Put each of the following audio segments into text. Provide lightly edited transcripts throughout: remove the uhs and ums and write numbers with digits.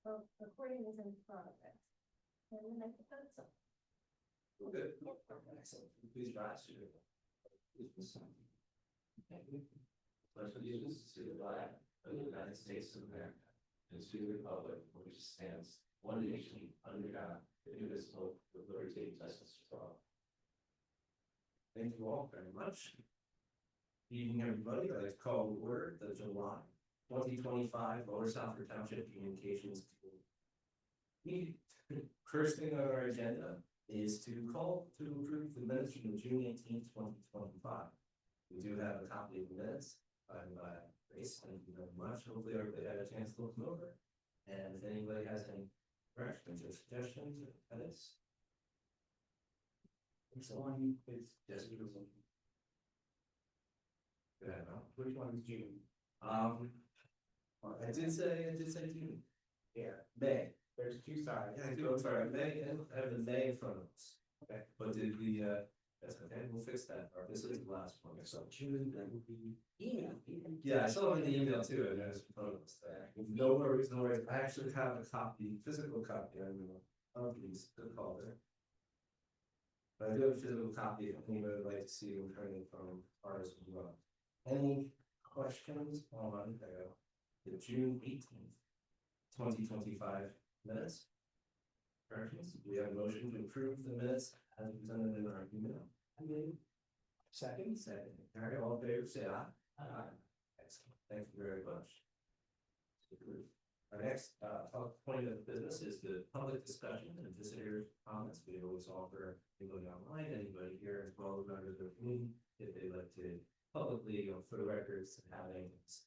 Well, recording is in progress. And then I put that up. Good. Excellent. Please rise to. Pledge allegiance to the flag of the United States of America and to the republic for which it stands, one nation, under God, indivisible, with liberty and justice for all. Thank you all very much. Good evening, everybody. I'd like to call to order the July 2025 Lower Southwood Township Communications meeting. First thing on our agenda is to call to approve the minutes from the June 18th, 2025. We do have a copy of the minutes by Grace. Thank you very much. Hopefully everybody had a chance to look them over. And if anybody has any corrections or suggestions or edits. Someone is just go ahead, Al. Which one is June? I did say June. Yeah, May. There's two sides. Yeah, I do. I'm sorry. May and I have the May in front of us. Okay. But did the that's okay. We'll fix that part. This is the last one. So June, that would be email. Yeah, I saw it in the email too. And there's in front of us there. No worries, no worries. I actually have a copy, physical copy. I don't know of these. Good call there. But I do have a physical copy if anybody would like to see them turning from ours as well. Any questions on the June 18th, 2025 minutes? Corrections? We have a motion to approve the minutes as presented in our email. Second. All right, all in favor, say aye. Aye. Excellent. Thank you very much. Our next point of business is the public discussion and visitor comments. We always offer anybody online, anybody here, as well as members of the community, if they'd like to publicly, for the records, have anything to say.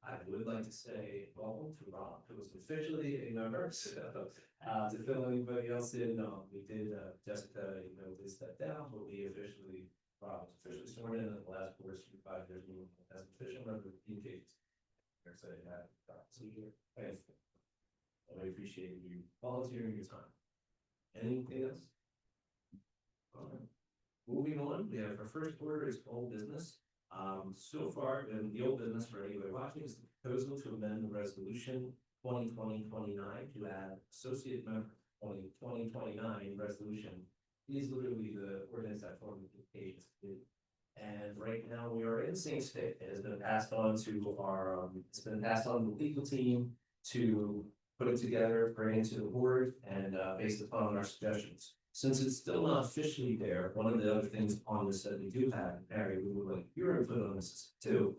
I would like to say welcome to Rob, who was officially a member. So, to fill anybody else in, we did Jessica, they stepped down, but we officially, Rob was officially sworn in at the last board of 5 years meeting as official member of the communications. So here, thanks. I appreciate you volunteering your time. Anything else? All right. Moving on, we have our first order is old business. So far, in the old business for anybody watching is the proposal to amend the resolution 2020-29 to add associate member 2020-29 resolution. These literally the ordinance that form the case. And right now we are in the same state. It has been passed on to our, it's been passed on to the legal team to put it together, bring it to the board, and based upon our suggestions. Since it's still not officially there, one of the other things on this that we do have, Mary, we would like your input on this too.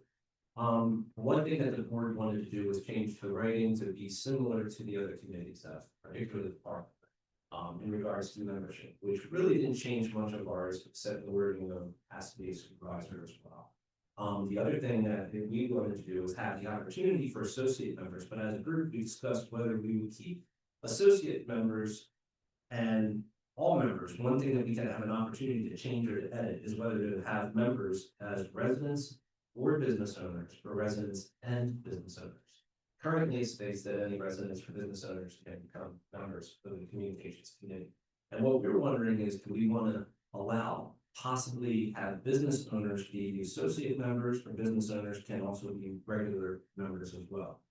One thing that the board wanted to do was change the writing to be similar to the other committee stuff, particularly the park. In regards to membership, which really didn't change much of ours, except the wording of has to be a supervisor as well. The other thing that we wanted to do is have the opportunity for associate members, but as a group, we discussed whether we would keep associate members and all members. One thing that we can have an opportunity to change or to edit is whether to have members as residents or business owners, or residents and business owners. Currently, it states that any residents or business owners can become members of the communications committee. And what we're wondering is, do we want to allow possibly have business owners be the associate members, or business owners can also be regular members as well?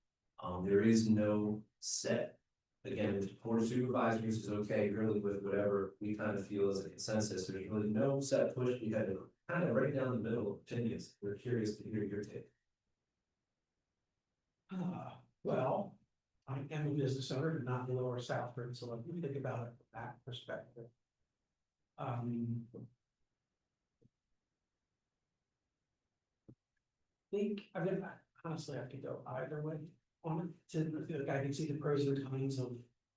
There is no set. Again, the board of supervisors is okay really with whatever we kind of feel is a consensus. There's really no set push. We had to kind of right down the middle of opinions. We're curious to hear your take. Well, I am a business owner, but not in the Lower Southford, so let me think about it from that perspective. Honestly, I could go either way on it. I can see the pros and cons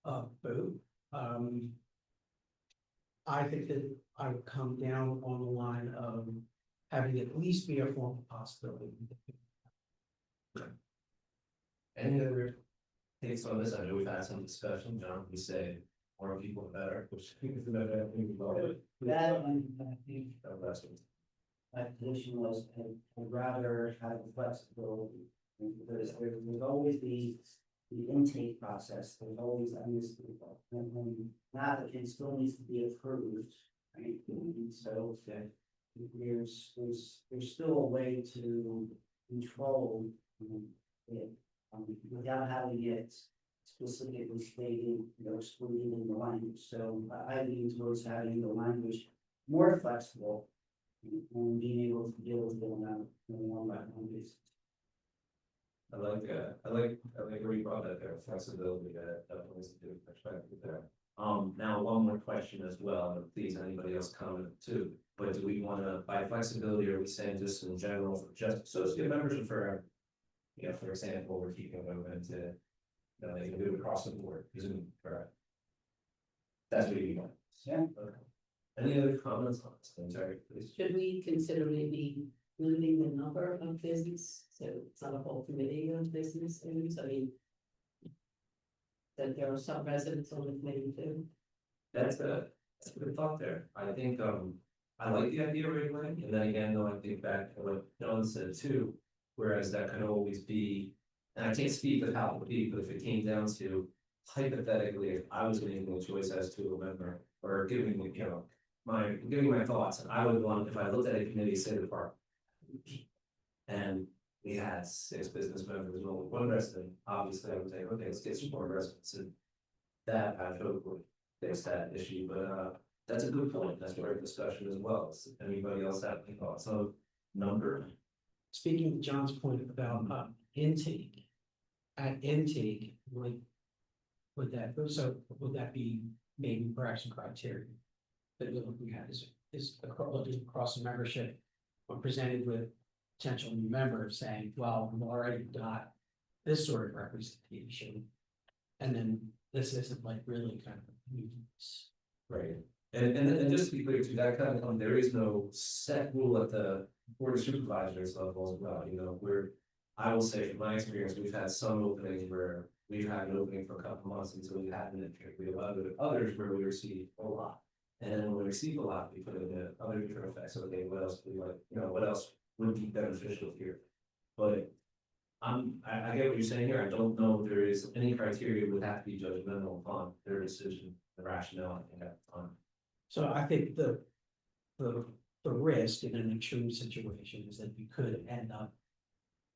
of both. I think that I would come down on the line of having at least be a formal possibility. Any other takes on this? I know we've had some discussion, John. We say more people the better, which is the better thing about it. That and I think my position was I'd rather have flexibility because there's always the intake process. There's always unused people, and an applicant still needs to be approved, right? So there's still a way to control it, without having it specifically stated, excluded in the language. So I lean towards having the language more flexible and being able to deal with it on a one-by-one basis. I like where you brought that there, flexibility, that definitely is a good perspective there. Now one more question as well, and please, anybody else comment too, but do we wanna, by flexibility, are we saying just in general, for just associate members or for? You know, for example, we're keeping it open to, they can do it across the board, Zoom, correct? That's what you want. Yeah. Okay. Any other comments on this, I'm sorry, please? Should we consider maybe limiting the number of business, so it's not a whole committee of business owners, I mean. That there are some residents on the committee too. That's a good thought there. I think, I like the idea of regulating, and then again, though, I think back to what John said too. Whereas that could always be, and I can't speak of how it would be, but if it came down to hypothetically, if I was making a choice as to a member. Or giving, giving my thoughts, and I would want, if I looked at a committee, say the park. And we had 6 business members and only 1 resident, obviously I would say, okay, let's get some more residents, and that I hope would fix that issue, but that's a good point, that's where discussion as well. Does anybody else have any thoughts on number? Speaking to John's point about intake, at intake, would that be maybe perhaps a criteria? That we're looking at is looking across the membership, when presented with potential new members saying, well, we've already got this sort of representation. And then this isn't like really kind of new. Right, and just to be clear too, that kind of, there is no set rule at the board of supervisors level as well, I will say from my experience, we've had some openings where we've had an opening for a couple months until we had an intake. We have others where we receive a lot. And then when we receive a lot, we put it in other different effects, okay, what else do we like, what else would be beneficial here? But I get what you're saying here, I don't know if there is any criteria would have to be judgmental upon their decision, the rationale, I think at the time. So I think the risk in an extreme situation is that you could end up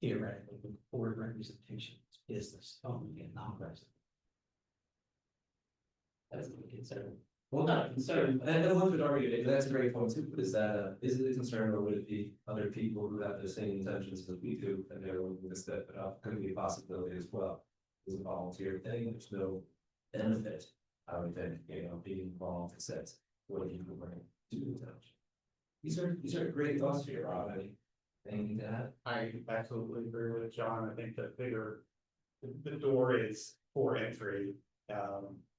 theoretically with board representation business only and non-resident. That's a concern. Well, not a concern, and one could argue, that's a great point too, but is it a concern, or would it be other people who have the same intentions as we do, and they're willing to step it up, could be a possibility as well. It's a volunteer thing, there's no benefit, I would think, being involved, it says, what you can bring to the township. These are great thoughts here, Rob, anything to add? I absolutely agree with John. I think the door is for entry.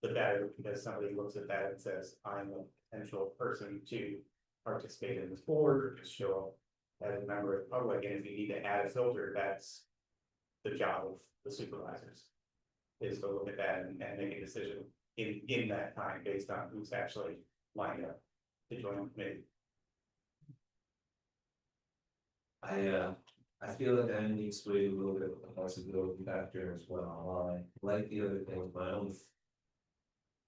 The better, because somebody looks at that and says, I'm a potential person to participate in this board or just show up as a member of the public. And if you need to add a filter, that's the job of the supervisors. Is to look at that and make a decision in that time based on who's actually lined up to join the committee. I feel like I need to sway a little bit with the flexibility factor as well. I like the other things,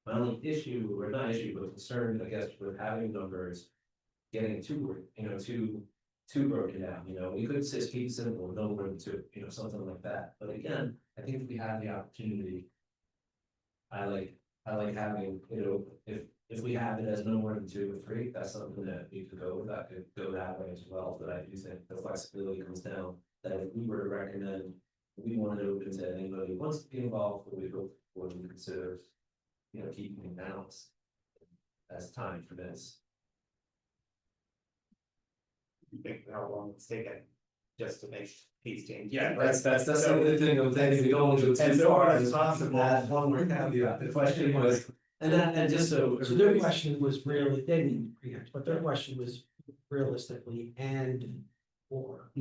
my only issue, or not issue, but concern, I guess, with having numbers. Getting too broken down, we could just keep it simple, no more than 2, something like that, but again, I think if we have the opportunity. I like having, if we have it as no more than 2 or 3, that's something that we could go with, I could go that way as well, but I do think the flexibility comes down. That if we were to recommend, we wanted to open to anybody who wants to be involved, but we hope the board would consider. Keeping it balanced as time permits. You think how long it's taken just to make these changes? Yeah, that's the other thing of saying we don't want to go too far as possible. One more caveat, the question was, and just so. So their question was really, they didn't preempt, but their question was realistically or.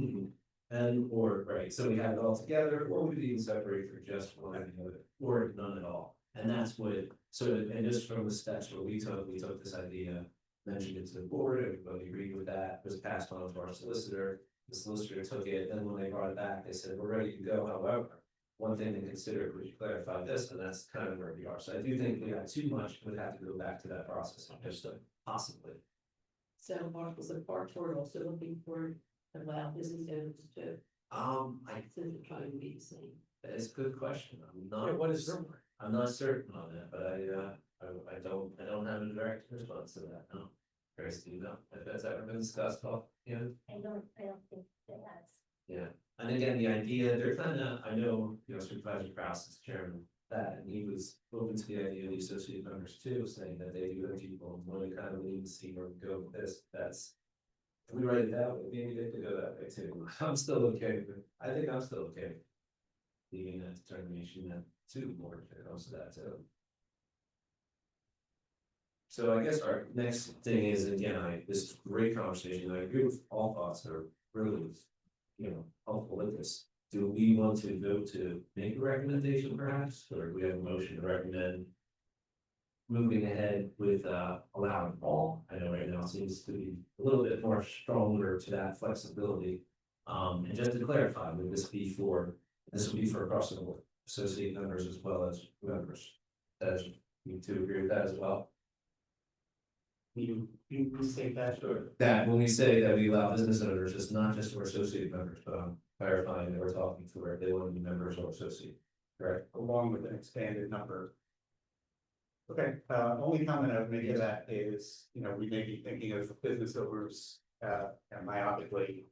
And or, right, so we have it all together, or we could even separate for just one or the other, or none at all. And that's what, and just from the steps where we took this idea, mentioned it to the board, everybody agreed with that, was passed on to our solicitor. The solicitor took it, and when they brought it back, they said, we're ready to go, however. One thing to consider, could you clarify this, and that's kind of where we are, so I do think we got too much, would have to go back to that process, just possibly. So Mark, was the park board also looking for allow business owners to, I, since they're trying to be the same? that's a good question, I'm Yeah, not. what is their work? I'm not certain on that, but I don't have a direct response to that, no. Grace, do you know if that's ever been discussed, Paul? Yeah. I don't think it has. Yeah, and again, the idea, they're kind of, I know, Supervisor Kraus is chairman of that, and he was open to the idea of the associate members too, saying that they do have people want to kind of leave and see where we go with this, that's. If we write it that way, maybe they could go that way too, I'm still okay with it, I think I'm still okay. Leaving that determination that to the board if it comes to that too. So I guess our next thing is, again, this is a great conversation, I agree with all thoughts that are really, helpful with this. Do we want to vote to make a recommendation perhaps, or do we have a motion to recommend? Moving ahead with allowing all, I know right now it seems to be a little bit more stronger to that flexibility. And just to clarify, would this would be for across the board, associate members as well as members? As you two agree with that as well? You say that, sure. That when we say that we allow business owners, it's not just for associate members, but I'm clarifying that we're talking to where they want to be members or associate, correct? Along with an expanded number. Okay, only comment I would make to that is, we may be thinking of business owners, and myopically.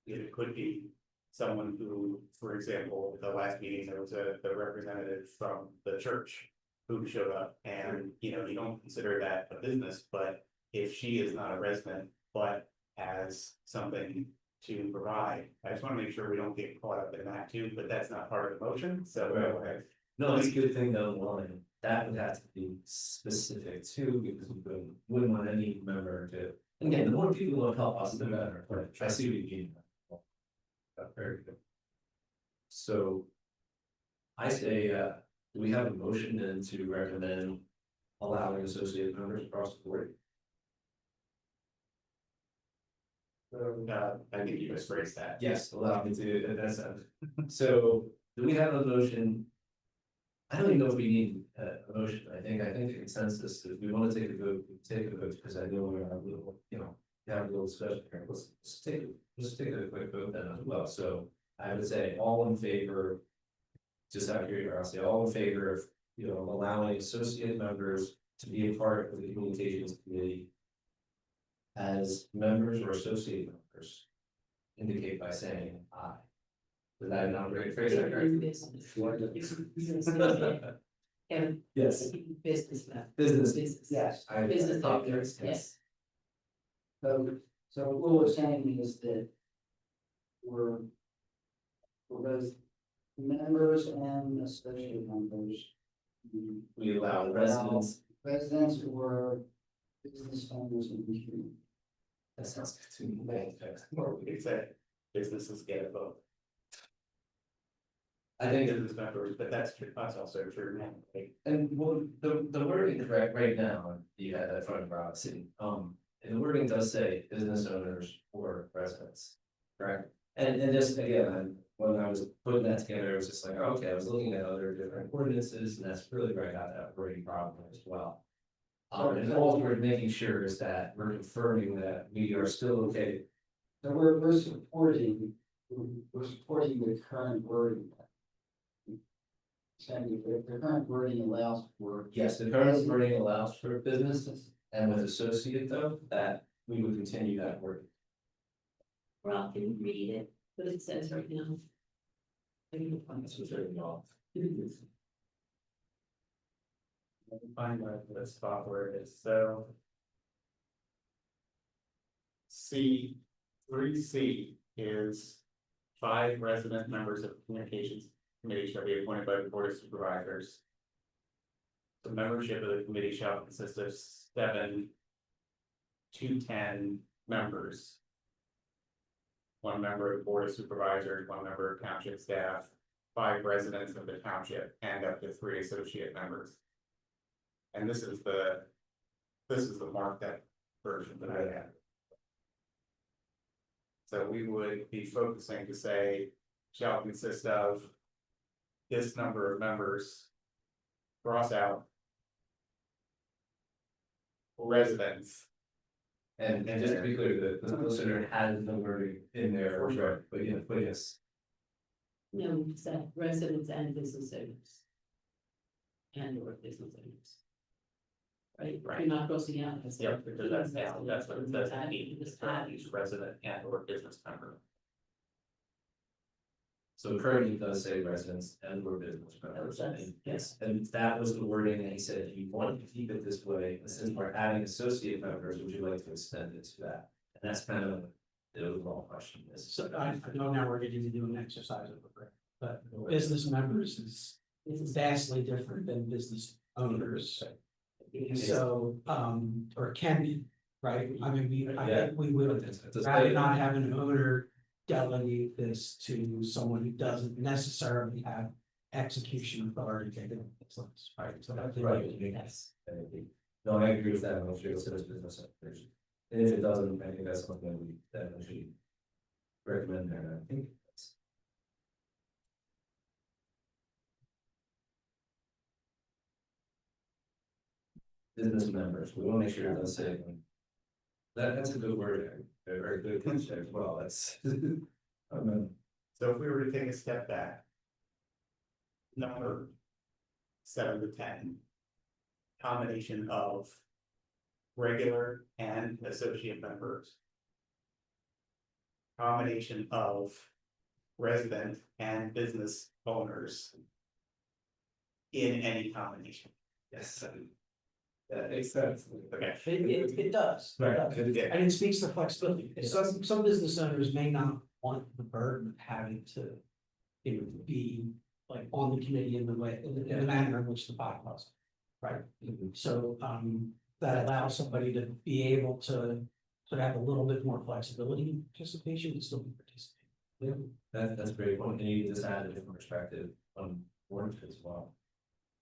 It could be someone who, for example, at the last meeting, there was the representative from the church. Who showed up and, you don't consider that a business, but if she is not a resident, but has something to provide. I just wanna make sure we don't get caught up in that too, but that's not part of the motion, so. Right. No, it's a good thing though, line, that would have to be specific too, because we wouldn't want any member to, and again, the more people who help us, the better, but I see what you mean. Very good. So. I say, do we have a motion then to recommend allowing associate members across the board? I think you just phrased that. Yes, allow me to, that's, so, do we have a motion? I don't even know if we need a motion, I think the consensus, if we wanna take a vote, we take a vote, because I know we're a little, have a little discussion here, let's take a quick vote then as well, so. I would say all in favor. Just out of curiosity, all in favor of, allowing associate members to be a part of the communications committee. As members or associate members. Indicate by saying aye. Is that not a great phrase? In business. And Yes, business man. business. Yes, I Business thought owners, there was, yes. so what we're saying is that. We're both members and associate members. We allow residents, Residents or business owners in the community. that sounds good to me. Or we could say businesses get a vote. I think Business members, but that's true, that's also true, right? and well, the wording correct right now, you had that front of our city, and the wording does say business owners or residents. Correct, and just again, when I was putting that together, it was just like, okay, I was looking at other different ordinances, and that's really where I got that wording problem as well. And all we're making sure is that we're confirming that we are still okay. So we're supporting the current wording. Saying the current wording allows for. Yes, the current wording allows for businesses, and with associate though, that we would continue that wording. Rob, can you read it, what it says right now? That's what's written off. Find the spot where it is, so. C, 3C is 5 resident members of the communications committee shall be appointed by the board of supervisors. The membership of the committee shall consist of 7 to 10 members. 1 member of the board of supervisors, 1 member of township staff, 5 residents of the township, and up to 3 associate members. And this is the marked up version that I have. So we would be focusing to say, shall consist of this number of members. Cross out. Residents. And just to be clear, the solicitor has no wording in there, right, but yes. No, it's that residents and business owners. And or business owners. Right, Right. you're not crossing out. a Yeah, separate because that's what it says, add- each add- resident and or business member. So currently it does say residents and or business members, does, and yes, and that was the wording that he said, if you want to keep it this way, and since we're adding associate members, would you like to extend it to that? And that's kind of the overall question is. So I know now we're getting to do an exercise of it, but business members is vastly different than business owners. So, or can be, right? I mean, I think we would rather not have an owner delegate this to someone who doesn't necessarily have execution authority to do this, right? So that's Right. Yes. No, I agree with that, I'm sure it says business owners. And if it doesn't, I think that's something we definitely should recommend there, and I think. That's business members, we wanna make sure it does say. That's a good word, a very good concept as well, that's. So if we were to take a step back. Number 7 to 10. Combination of. Regular and associate members. Combination of. Resident and business owners. In any combination, Yes. That makes sense. okay, It does. Right. yeah, And it speaks to flexibility. Some business owners may not want the burden of having to. You know, be like on the committee in the way, in the manner in which the bylaws. Right, so that allows somebody to be able to. Sort of have a little bit more flexibility in participation and still be participating. That's a great point, and you just add a different perspective on work as well.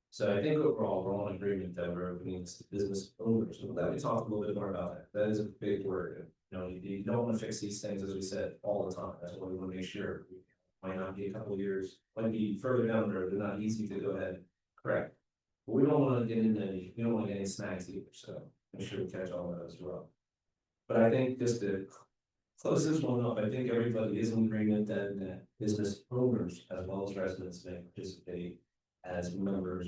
So I think overall, we're all in agreement that we're opening this to business owners, so let me talk a little bit more about that, that is a big word. You know, you don't wanna fix these things, as we said, all the time, that's why we wanna make sure. Might not be a couple of years, might be further down the road, they're not easy to go ahead and correct. But we don't wanna get into any, we don't want any snags either, so make sure we catch all of those as well. But I think just to close this one up, I think everybody is in agreement that business owners as well as residents may participate as members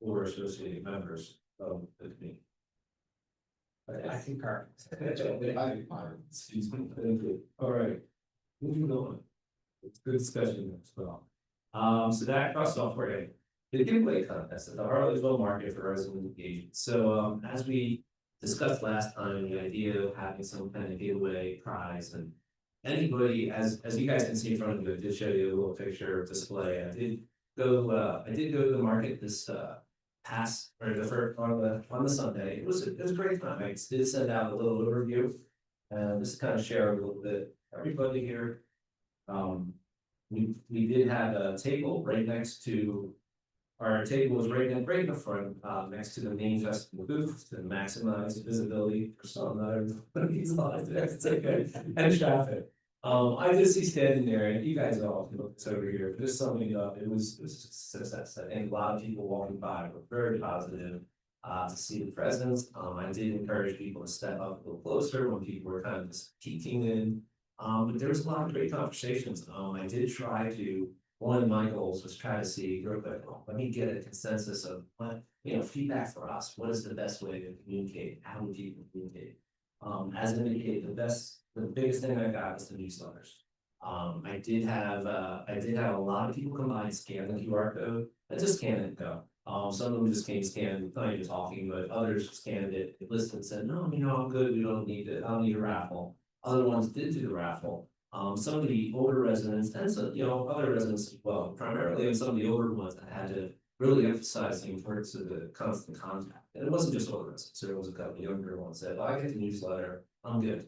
or associated members of the committee. I concur. Excuse me, thank you. All right, moving on. It's good discussion as well. So that crossed off for a the giveaway contest at the Harleysville Market for resident engagement. So as we discussed last time, the idea of having some kind of giveaway prize and anybody, as you guys can see in front of you, I did show you a little picture display. I did go to the market this past or the first on the Sunday. It was a great time. I did send out a little overview. Just to kind of share a little bit, everybody here. We did have a table right next to. Our table was right in the front, next to the main festival booth to maximize visibility for some other these slides. That's okay. And traffic. I did see standing there, and you guys all can look this over here, just summing it up, it was a success. I think a lot of people walking by were very positive. To see the presence, I did encourage people to step up a little closer when people were kind of just peeking in. But there was a lot of great conversations. I did try to. One of my goals was try to see, real quick, let me get a consensus of what, feedback for us, what is the best way to communicate, how do people communicate? As indicated, the biggest thing I got was the newsletters. I did have a lot of people come by and scan the QR code, and just scan it and go. Some of them just came scanned, not even talking, but others scanned it, listened and said, no, I'm good, we don't need it, I don't need a raffle. Other ones did do the raffle. Some of the older residents and some, other residents as well, primarily some of the older ones that had to really emphasize the importance of the constant contact. And it wasn't just older residents, there was a couple of younger ones that, I get the newsletter, I'm good.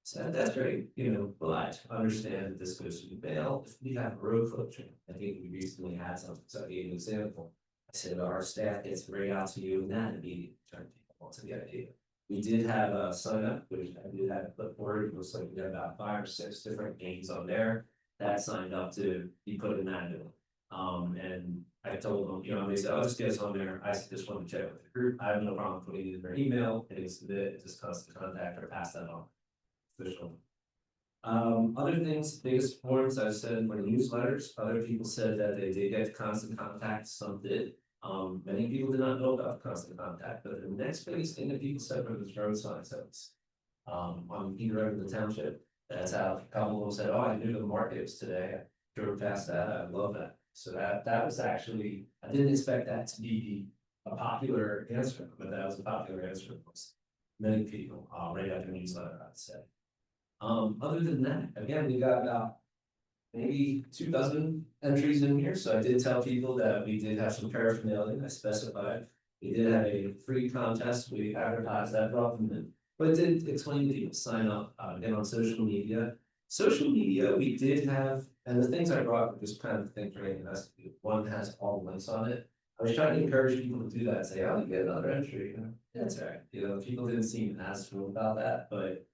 So that's great, but understand that this goes through the mail. If we have a road closure, I think we recently had something, so I gave an example. I said, our staff gets right out to you and that immediately turn people onto the idea. We did have a sign up, which I did have a clipboard, it looks like we had about 5 or 6 different games on there that signed up to be put in that. And I told them, you know, they said, I'll just get us on there. I just want to check with the group. I have no problem putting it in their email, hitting submit, just constant contact or pass that on. Official. Other things, biggest forms I've said were newsletters. Other people said that they did get constant contact, some did. Many people did not know about constant contact, but the next biggest thing that people said was road sign sales. On either end of the township, that's how a couple of them said, oh, I knew the market was today, I drove past that, I love that. So that was actually, I didn't expect that to be a popular answer, but that was a popular answer for many people, right after newsletter, I'd say. Other than that, again, we got about maybe 2 dozen entries in here, so I did tell people that we did have some paraphernalia, I specified. We did have a free contest, we advertised that, brought them in, but it did explain to people to sign up, again on social media. Social media, we did have, and the things I brought were just kind of think for investigate. One has all the links on it. I was trying to encourage people to do that, say, oh, you get another entry, you know, that's all right. You know, people didn't seem as thrilled about that, but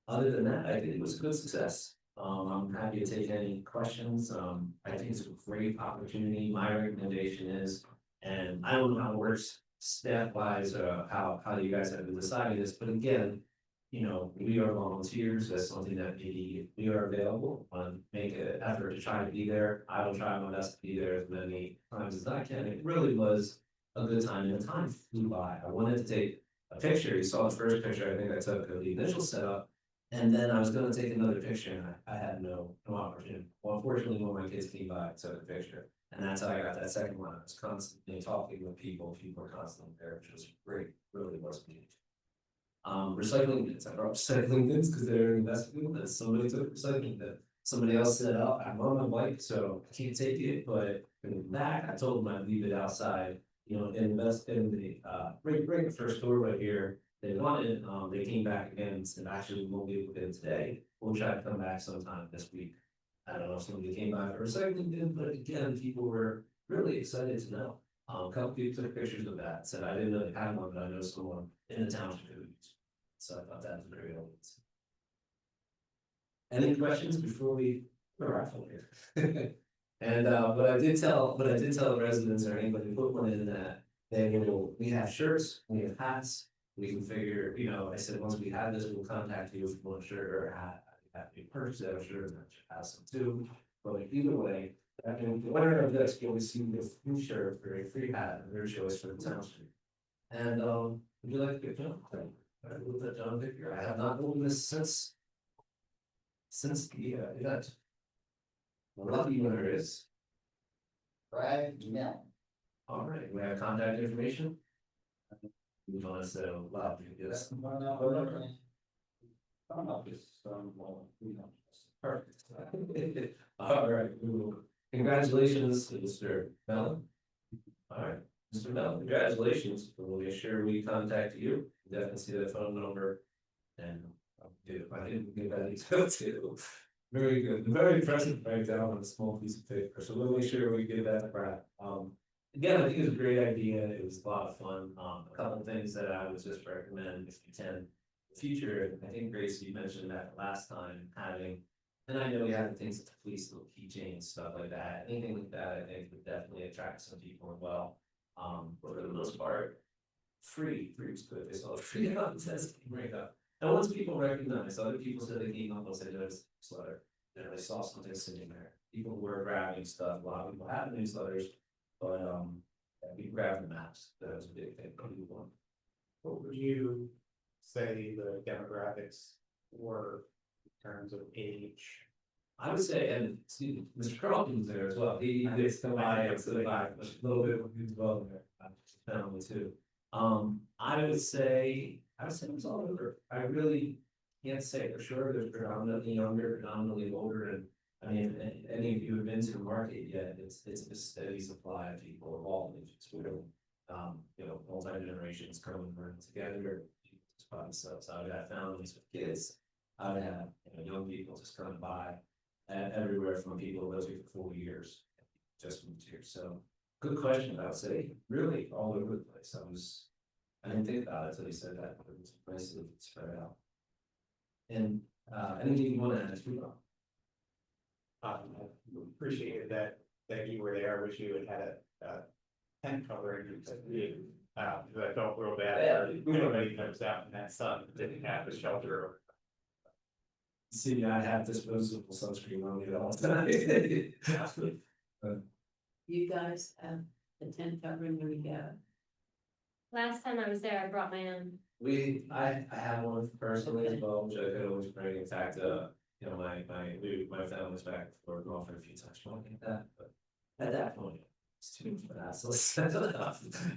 other than that, I think it was a good success. I'm happy to take any questions. I think it's a great opportunity. My recommendation is, and I don't know how it works staff wise, how you guys have been deciding this, but again, you know, we are volunteers. That's something that we are available. Make an effort to try to be there. I will try my best to be there as many times as I can. It really was a good time, and the time flew by. I wanted to take a picture. You saw the first picture I think I took of the initial setup. And then I was gonna take another picture and I had no opportunity. Well, unfortunately, when my kids came by, I took a picture. And that's how I got that second one. I was constantly talking with people were constantly there, which was great, really was neat. Recycling bins, I brought recycling bins because they're investable, and somebody took a recycling bin. Somebody else said, oh, I'm on my bike, so I can't take it, but in the back, I told them I'd leave it outside. You know, invest in the, right the first door right here. They wanted, they came back again and said, actually, we won't be able to get it today. We'll try to come back sometime this week. I don't know if somebody came by for a recycling bin, but again, people were really excited to know. A couple people took pictures of that, said I didn't know they had one, but I know someone in the township who used it. So I thought that was very obvious. Any questions before we raffle here? And but I did tell the residents or anybody who put one in that we have shirts, we have hats. We can figure, you know, I said, once we have this, we'll contact you if you want a shirt or a hat. Have to purchase that shirt, that should have some too. But either way, I mean, the winner of this, you'll receive a free shirt or a free hat, and their choice for the township. And would you like to get John? I will let John pick here. I have not opened this since the event. The lucky winner is Brad Mel. all right. We have contact information. Move on, so loud, yes. Perfect. All right, congratulations, Mr. Mellon. All right, Mr. Mellon, congratulations. We'll make sure we contact you. Definitely see that phone number. And I didn't give that detail too. Very good, very impressive breakdown on a small piece of paper. So we'll make sure we give that to Brad. Again, I think it was a great idea. It was a lot of fun. A couple of things that I would just recommend if you can. In the future, I think Grace, you mentioned that last time having, and I know we have things with the police, little keychains, stuff like that. Anything like that, I think would definitely attract some people as well. But for the most part, free is good. They saw a free contest right up. And once people recognize, other people said they came up and said there's a newsletter. You know, they saw something sitting there. People were grabbing stuff. A lot of people have newsletters. But we grabbed the maps. That was a big thing for people. What would you say the demographics were in terms of age? I would say, and excuse me, Mr. Carlton was there as well. He did still buy a little bit of as well there. Family too. I would say it was all over. I really can't say for sure. There's predominantly younger, predominantly older, and I mean, any of you have been to the market yet? It's a steady supply of people of all ages. We don't, you know, multi-generations coming together. So I would have families with kids. I would have, you know, young people just coming by, and everywhere from people who live here for 4 years, just moved here. So, good question. I would say really all over the place. I didn't think about it until you said that. But it was nicely spread out. And anything you want to add to? I appreciated that that you were there, I wish you had had a tent covering. Because I felt real bad for anybody that was out in that sun, that didn't have a shelter. See, I have disposable sunscreen on me all the time. You guys have the tent covering when you go. Last time I was there, I brought my own. I have one personally as well, which I could always bring. In fact, you know, my family's back and forth often a few times, I get that, but at that point, it's too much of an hassle.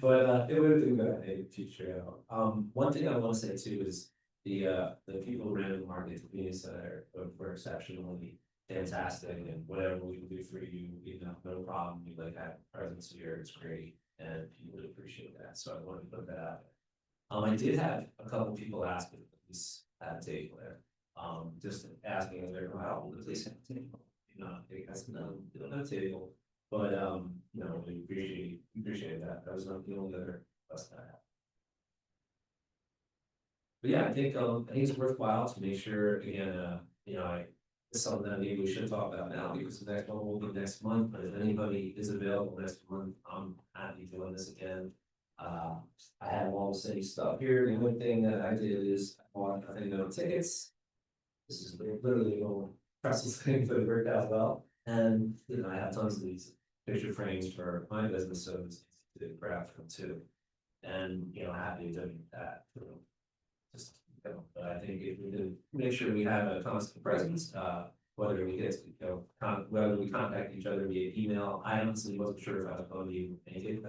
But, it would have been good, hey, teacher, one thing I want to say too is the people who ran the market, the community center, were exceptionally fantastic, and whatever we can do for you, you know, no problem, we like have presence here, it's great, and people would appreciate that, so I wanted to put that out there. I did have a couple people ask me, please have a table there. Just asking if they're, wow, does this have a table? You know, they guys, no, they don't have a table, but, you know, we appreciate that. That was not the only other request that I had. But yeah, I think it's worthwhile to make sure, again, you know, it's something that maybe we should talk about now, because the next one will be next month, but if anybody is available next month, I'm happy doing this again. I have all the same stuff here. The only thing that I did is I bought, I think, no tickets. This is literally a little Russell's thing, but it worked out well. And, you know, I have tons of these picture frames for my business, so it's easy to grab from too. And, you know, happy to do that, you know, just, you know, but I think if we can make sure we have a constant presence, whether we get, you know, whether we contact each other via email. I honestly wasn't sure if I was going to be able to make it,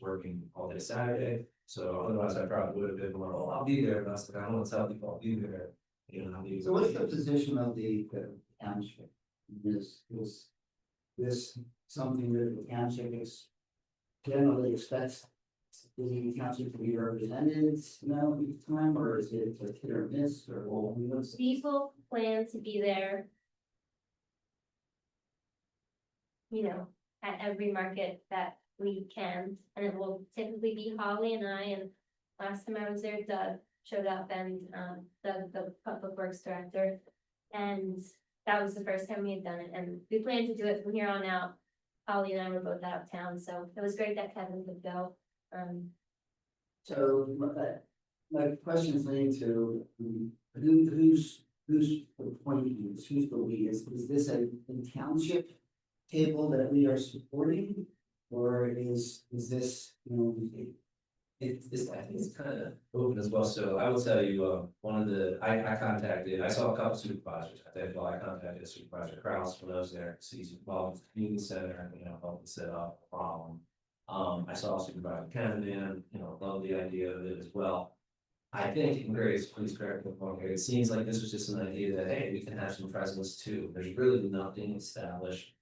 working all day Saturday, so otherwise I probably would have been more, oh, I'll be there, but I was like, I don't want to tell people I'll be there, you know. So what's the position of the township? Is this something that the township is generally expects the township to be represented, you know, each time, or is it a hit or miss, or what's it? People plan to be there. You know, at every market that we can, and it will typically be Holly and I, and last time I was there, Doug showed up, and the public works director. And that was the first time we had done it, and we plan to do it from here on out. Holly and I were both out of town, so it was great that Kevin could go. So my question is leading to who's appointing this, who's the lead? Is this a township table that we are supporting? Or is this, you know, It's I think it's kind of open as well, so I will tell you, one of the, I contacted, I saw a couple supervisors, I contacted Supervisor Kraus when I was there, so he's involved with the community center, you know, helping set up a problem. I saw Supervisor Canavan, you know, love the idea of it as well. I think, and Grace, please correct me if I'm wrong here, it seems like this was just an idea that, hey, we can have some presence too, there's really nothing established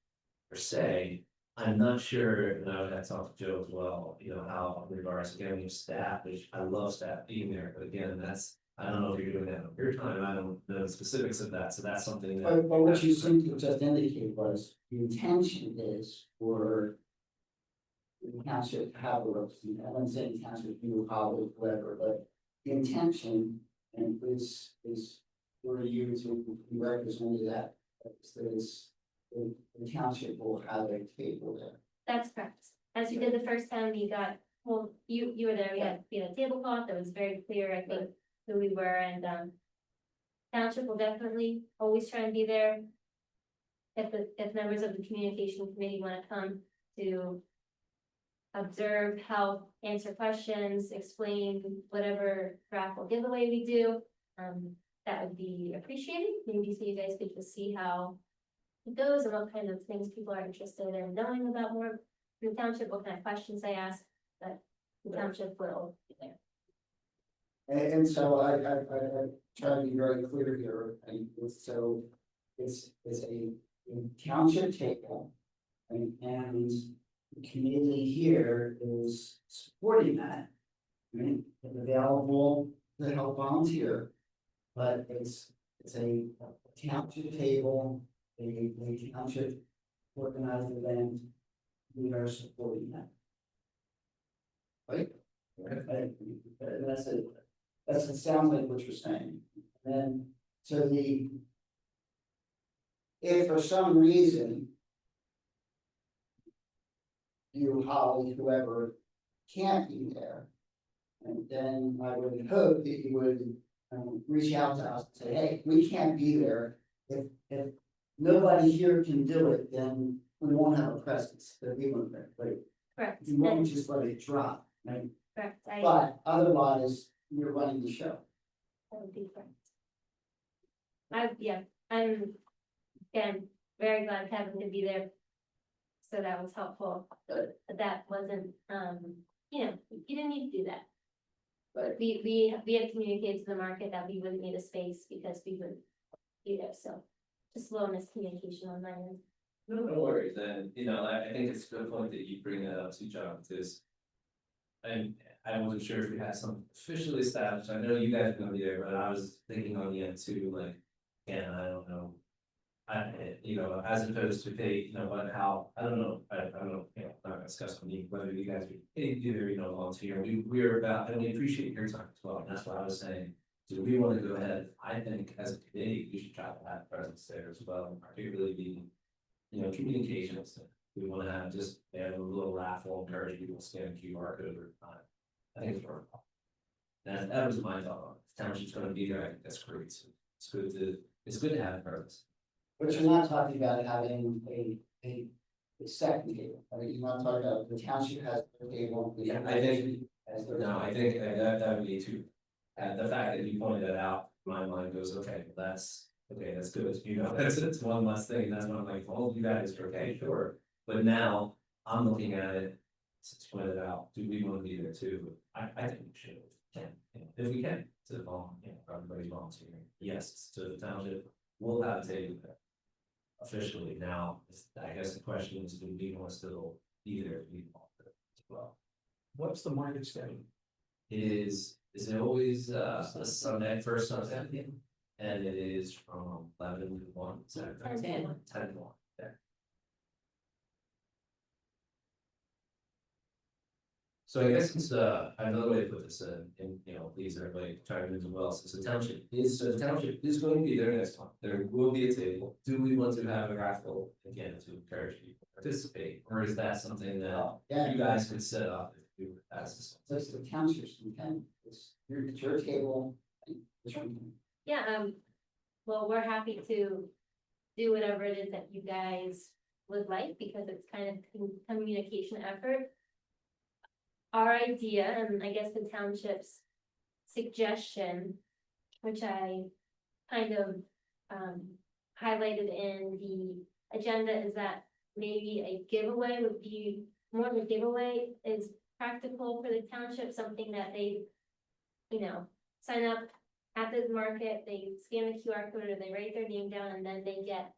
per se. I'm not sure, and I would have to talk to Joe as well, you know, how in regards to getting staff, which I love staff being there, but again, that's, I don't know if you're doing that on your time, I don't know the specifics of that, so that's something that. but what you seem to just indicate was the intention is for the township to have a representative, I'm saying township, you, Holly, whatever, but the intention and is for you to be represented that is the township will have a table there. That's correct. As we did the first time, we got, well, you were there, we had a tablecloth that was very clear, I think, who we were, and township will definitely always try and be there. If members of the communication committee want to come to observe, help, answer questions, explain whatever raffle giveaway we do, that would be appreciated. Maybe so you guys could just see how it goes and what kind of things people are interested in knowing about more from the township, what kind of questions they ask, but the township will be there. And so I try to be very clear here, so it's a township table. And the community here is supporting that. Right, available to help volunteer, but it's a township table, a township organized event, we are supporting that. Right? That's it. It sounds like what you're saying. And then, so if for some reason you, Holly, whoever can't be there. And then I would hope that you would, reach out to us and say, hey, we can't be there. If nobody here can do it, then we won't have a presence, that we won't, like, Correct, you won't and, just let it drop, right? correct, But otherwise, you're running the show. that would be correct. Yeah, I'm, again, very glad Kevin could be there. So that was helpful, but that wasn't, you know, you didn't need to do that. But We had communicated to the market that we wouldn't need a space because we wouldn't be there, so just a little miscommunication on my end. No worries, and you know, I think it's a good point that you bring that up to John, because. And I wasn't sure if we had something officially established, I know you guys are gonna be there, but I was thinking on the end too, like, and I don't know. You know, as opposed to pay, you know, but how, I don't know, I don't know, you know, I'm not gonna discuss with me whether you guys would either, you know, volunteer, we're about, and we appreciate your time as well, and that's what I was saying. Do we wanna go ahead, I think as a committee, we should try to have presence there as well, and particularly the, you know, communications. We wanna have just, a little raffle, encourage people to scan a QR code over time. I think it's worthwhile. That was my thought, if the township's gonna be there, I think that's great, so it's good to have presence. But you're not talking about having a second table, I mean, you're not talking about the township has a table. Yeah, I think- As their- No, I think that would be too, the fact that you pointed that out, my mind goes, okay, well, that's good, you know, it's one less thing, that's why I'm like, well, you guys are okay, sure. But now, I'm looking at it, since pointed out, do we want to be there too? I think we should, if we can, to the everybody's volunteering, yes, to the township, we'll have a table there. Officially, now, I guess the question is, do we want to still be there, if we want to as well? What's the market schedule? Is it always a Sunday, first Sunday? And it is from 11 to 1, Saturday, 10 to 1. 10 to 1, there. So I guess it's another way to put this in, you know, please everybody try to do as well, since the township is going to be there next month, there will be a table. Do we want to have a raffle again to encourage people to participate, or is that something that Yeah, you guys could set up if you ask this? so it's the townships, you can, it's your table. Yeah, well, we're happy to do whatever it is that you guys would like, because it's kind of communication effort. Our idea, and I guess the township's suggestion, which I kind of, highlighted in the agenda, is that maybe a giveaway would be, more of a giveaway is practical for the township, something that they, you know, sign up at the market, they scan the QR code or they write their name down, and then they get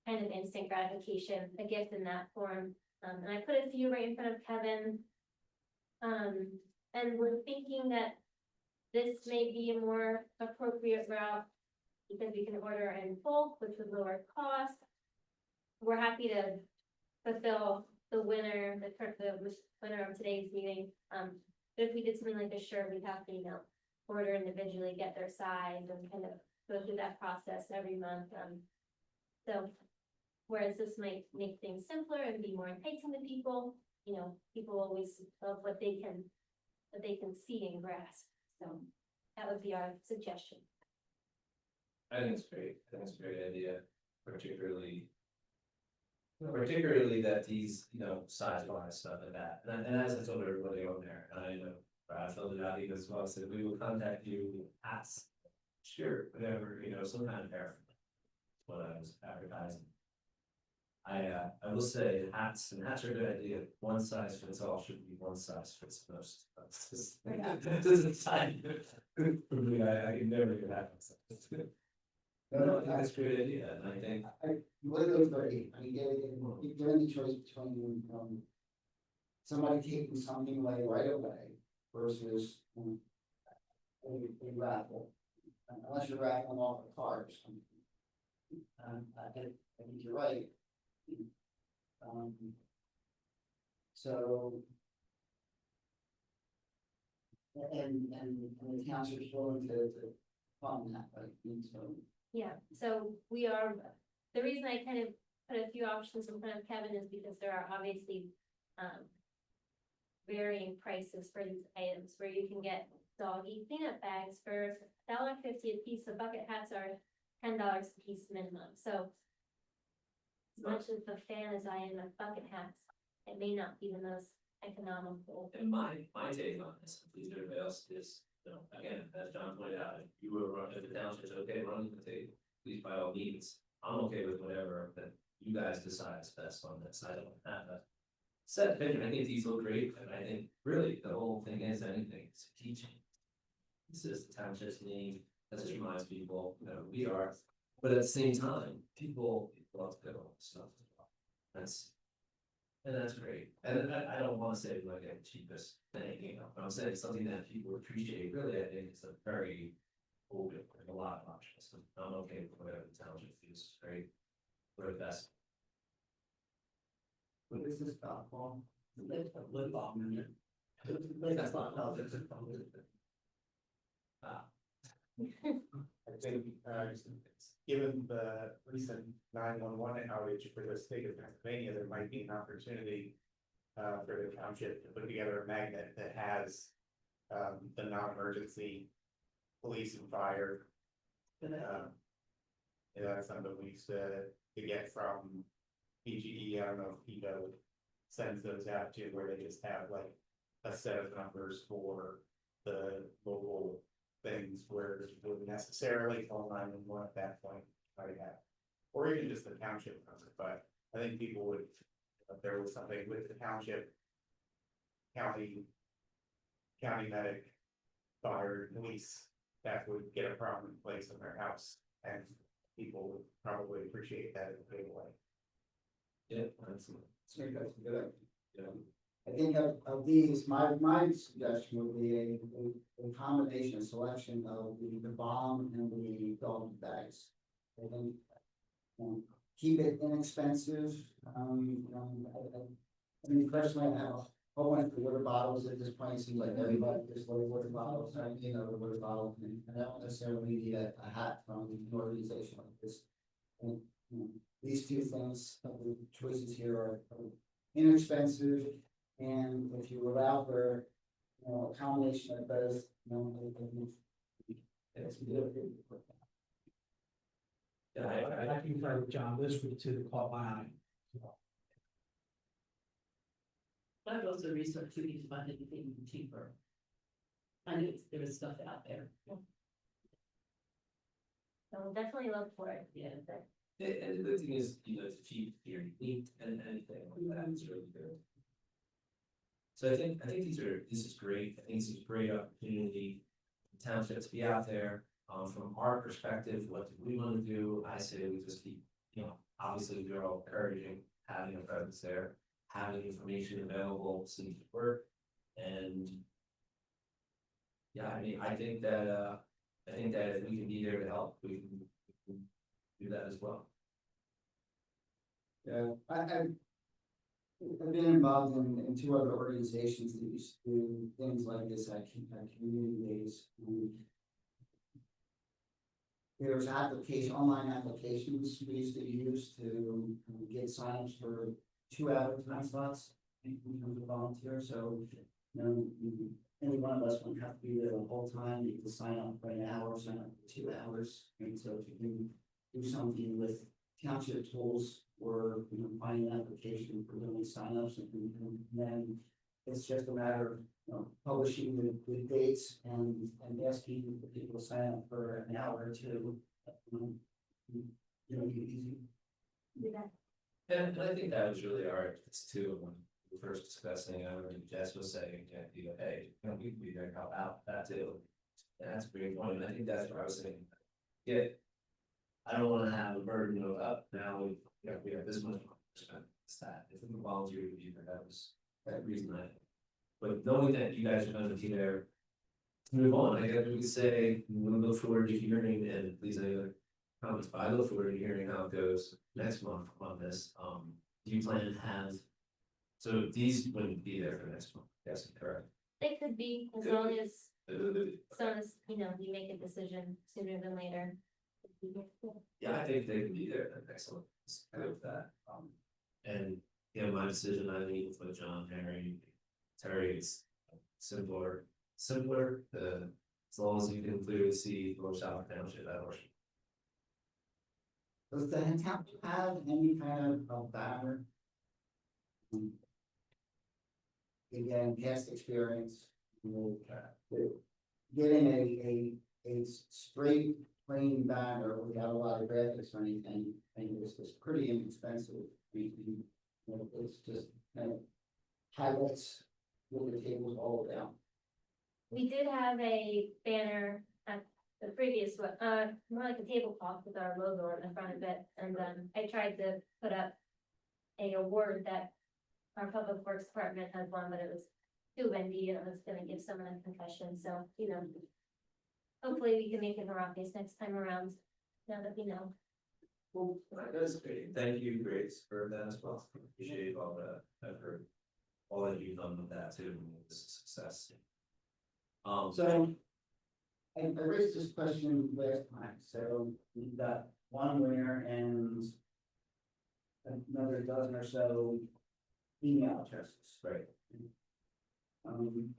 kind of instant gratification, a gift in that form. And I put a few right in front of Kevin. And we're thinking that this may be a more appropriate route because we can order in bulk, which would lower cost. We're happy to fulfill the winner, the winner of today's meeting. But if we did something like a shirt, we'd have to, you know, order individually, get their size, and kind of go through that process every month. So whereas this might make things simpler and be more enticing to people, you know, people always love what they can see and grasp. So that would be our suggestion. I think it's great, I think it's a great idea, particularly that these, you know, size-wise stuff like that, and as I told everybody on there, and I know, I filled it out even as well, said we will contact you, ask, sure, whatever, you know, some kind of paraphernalia. What I was advertising. I will say hats are a good idea, one size fits all should be one size fits most. That's just- This is time. For me, I can never get that. No, I think that's a great idea, and I think, What are those great, I mean, given the choice between, somebody taking something away right away versus, a raffle. Unless you're raffling off a card or something. I think you're right. So. And the township's willing to fund that, right, and so. Yeah, so we are, the reason I kind of put a few options in front of Kevin is because there are obviously varying prices for these items, where you can get doggy peanut bags for $1.50 a piece, the bucket hats are $10 a piece minimum, so. As much as a fan as I am of bucket hats, it may not be the most economical. And my take on this, please everybody else is, you know, again, as John pointed out, if you were, if the township's okay running the table, please by all means, I'm okay with whatever that you guys decide is best on this, I don't have a set opinion, I think these look great, and I think really the whole thing is anything, it's teaching. This is the township's name, that just reminds people, you know, who we are, but at the same time, people love to go on stuff as well. And that's great, and I don't wanna say like the cheapest thing, you know, but I'm saying something that people appreciate, really, I think it's a very open, like a lot of options, I'm okay with whatever the township feels is great. For the best. What is this about, Paul? Lip balm in it. That's not, no, that's a problem. I think, given the recent 911 outage for the state of Pennsylvania, there might be an opportunity. For the township to put together a magnet that has, the non-emergency police and fire. Yeah, that's something we used to get from PGE, I don't know if PECO sends those out to, where they just have like a set of numbers for the local things where it wouldn't necessarily call 911 at that point, might have. Or even just the township number, but I think people would, if there was something with the township, county medic, fire, police, that would get a prominent place in their house, and people would probably appreciate that in a big way. Yeah, absolutely. So that's good. Yeah. I think of these, my suggestion would be a combination, a selection of the bomb and the dog bags. I think, keep it inexpensive, I mean, personally, I have a whole bunch of water bottles at this point, it seems like everybody just water bottles, I mean, a water bottle, and I don't necessarily need a hat from an organization like this. And, these two things, the choices here are inexpensive, and if you allow for, a combination of both, it's good. Yeah, I concur with John, those were the two that caught my eye. I've also researched if you can find anything cheaper. I knew there was stuff out there, So we'll definitely look for it. yeah. And the good thing is, you know, it's cheap, here, neat, and anything like that is really good. So I think this is great, I think this is a great opportunity, for townships to be out there, from our perspective, what do we wanna do, I say we just keep, obviously, we're all encouraging having a presence there, having information available, seems to work, and. Yeah, I mean, I think that if we can be there to help, we can do that as well. Yeah, I've been involved in two other organizations that used to do things like this at community days. There's online applications we used to use to get signups for 2-hour time slots. You can volunteer, so, any one of us wouldn't have to be there the whole time, you can sign up for an hour, sign up for 2 hours, and so if you can do something with township tools, or, find an application for doing signups, and then it's just a matter of, publishing the dates and asking the people to sign up for an hour or two. Easy. Do that. And I think that was really our impetus too, when we were first discussing, I remember Jess was saying, hey, we can be there to help out that too. And that's a great point, and I think that's what I was saying. I don't wanna have a burden of up, now we have this much percent, it's that, if we volunteer to be there, that was that reason but knowing that you guys are gonna be there. To move on, I guess we could say, we look forward to hearing, and please any other comments, but I look forward to hearing how it goes next month on this, do you plan to have? So these wouldn't be there for next month, yes, correct? They could be, as long as, we make a decision sooner than later. Yeah, I think they could be there, then excellent, let's go with that, and Yeah, my decision, I meet with John, Terry, it's simpler, as long as you can clearly see North South Township, that works. Does the township have any kind of banner? Again, past experience, with getting a straight plain banner without a lot of graphics or anything, and it's pretty inexpensive. It's just kind of highlights what the tables all about. We did have a banner at the previous one, more like a tablecloth with our logo on the front of it, and I tried to put up a award that our public works department had won, but it was too windy, and it was gonna give someone a concussion, so, hopefully we can make it more obvious next time around, now that we know. Well, that's great. Thank you, Grace, for that as well. Appreciate all the effort, all that you've done with that too, and this is success. So, I raised this question last time, so we've got one winner and another dozen or so email addresses. Right. And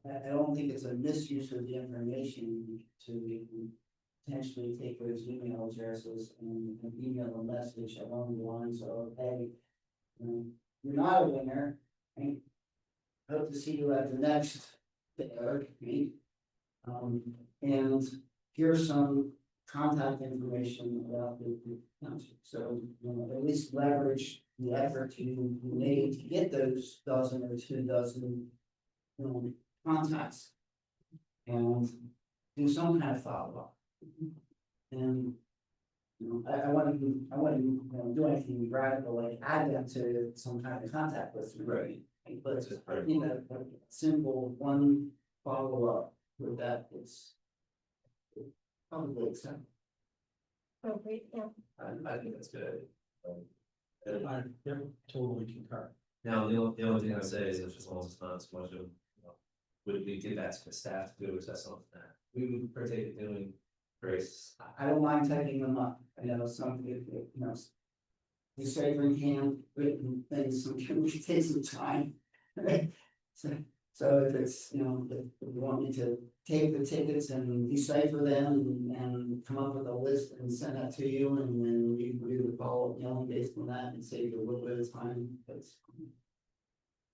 I don't think it's a misuse of the information to potentially take those email addresses and email a message along the lines of, hey, you're not a winner, right? Hope to see you at the next fair, right? And here's some contact information about the township, so, at least leverage the effort you made to get those dozen or 2 dozen, contacts. And do some kind of follow-up. And, I wouldn't do anything radical, like add them to some kind of contact list. Right. But I think a simple one follow-up with that is probably acceptable. Appropriate, yeah. I think that's good. I totally concur. Now, the only thing I would say is if as long as it's not so much of, would we give that to the staff to do, is that something that we would partake in doing, Grace? I don't mind typing them up, some, you say in hand written things, some can take some time. So if it's, if you want me to take the tickets and decipher them and come up with a list and send that to you, and then you can do the follow-up, based on that and save you a little bit of time, that's.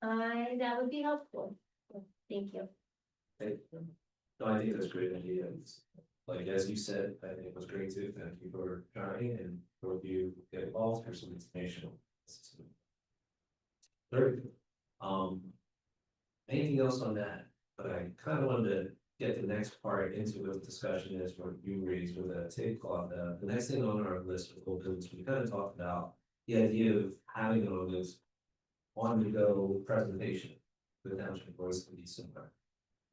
That would be helpful, thank you. No, I think that's a great idea. Like, as you said, I think it was great too. Thank you for trying and for you get involved for some information. Third, anything else on that? But I kind of wanted to get the next part into the discussion is what you raised with a tablecloth. The next thing on our list with opens, we kind of talked about the idea of having one of those on-the-go presentation with township voice to be similar.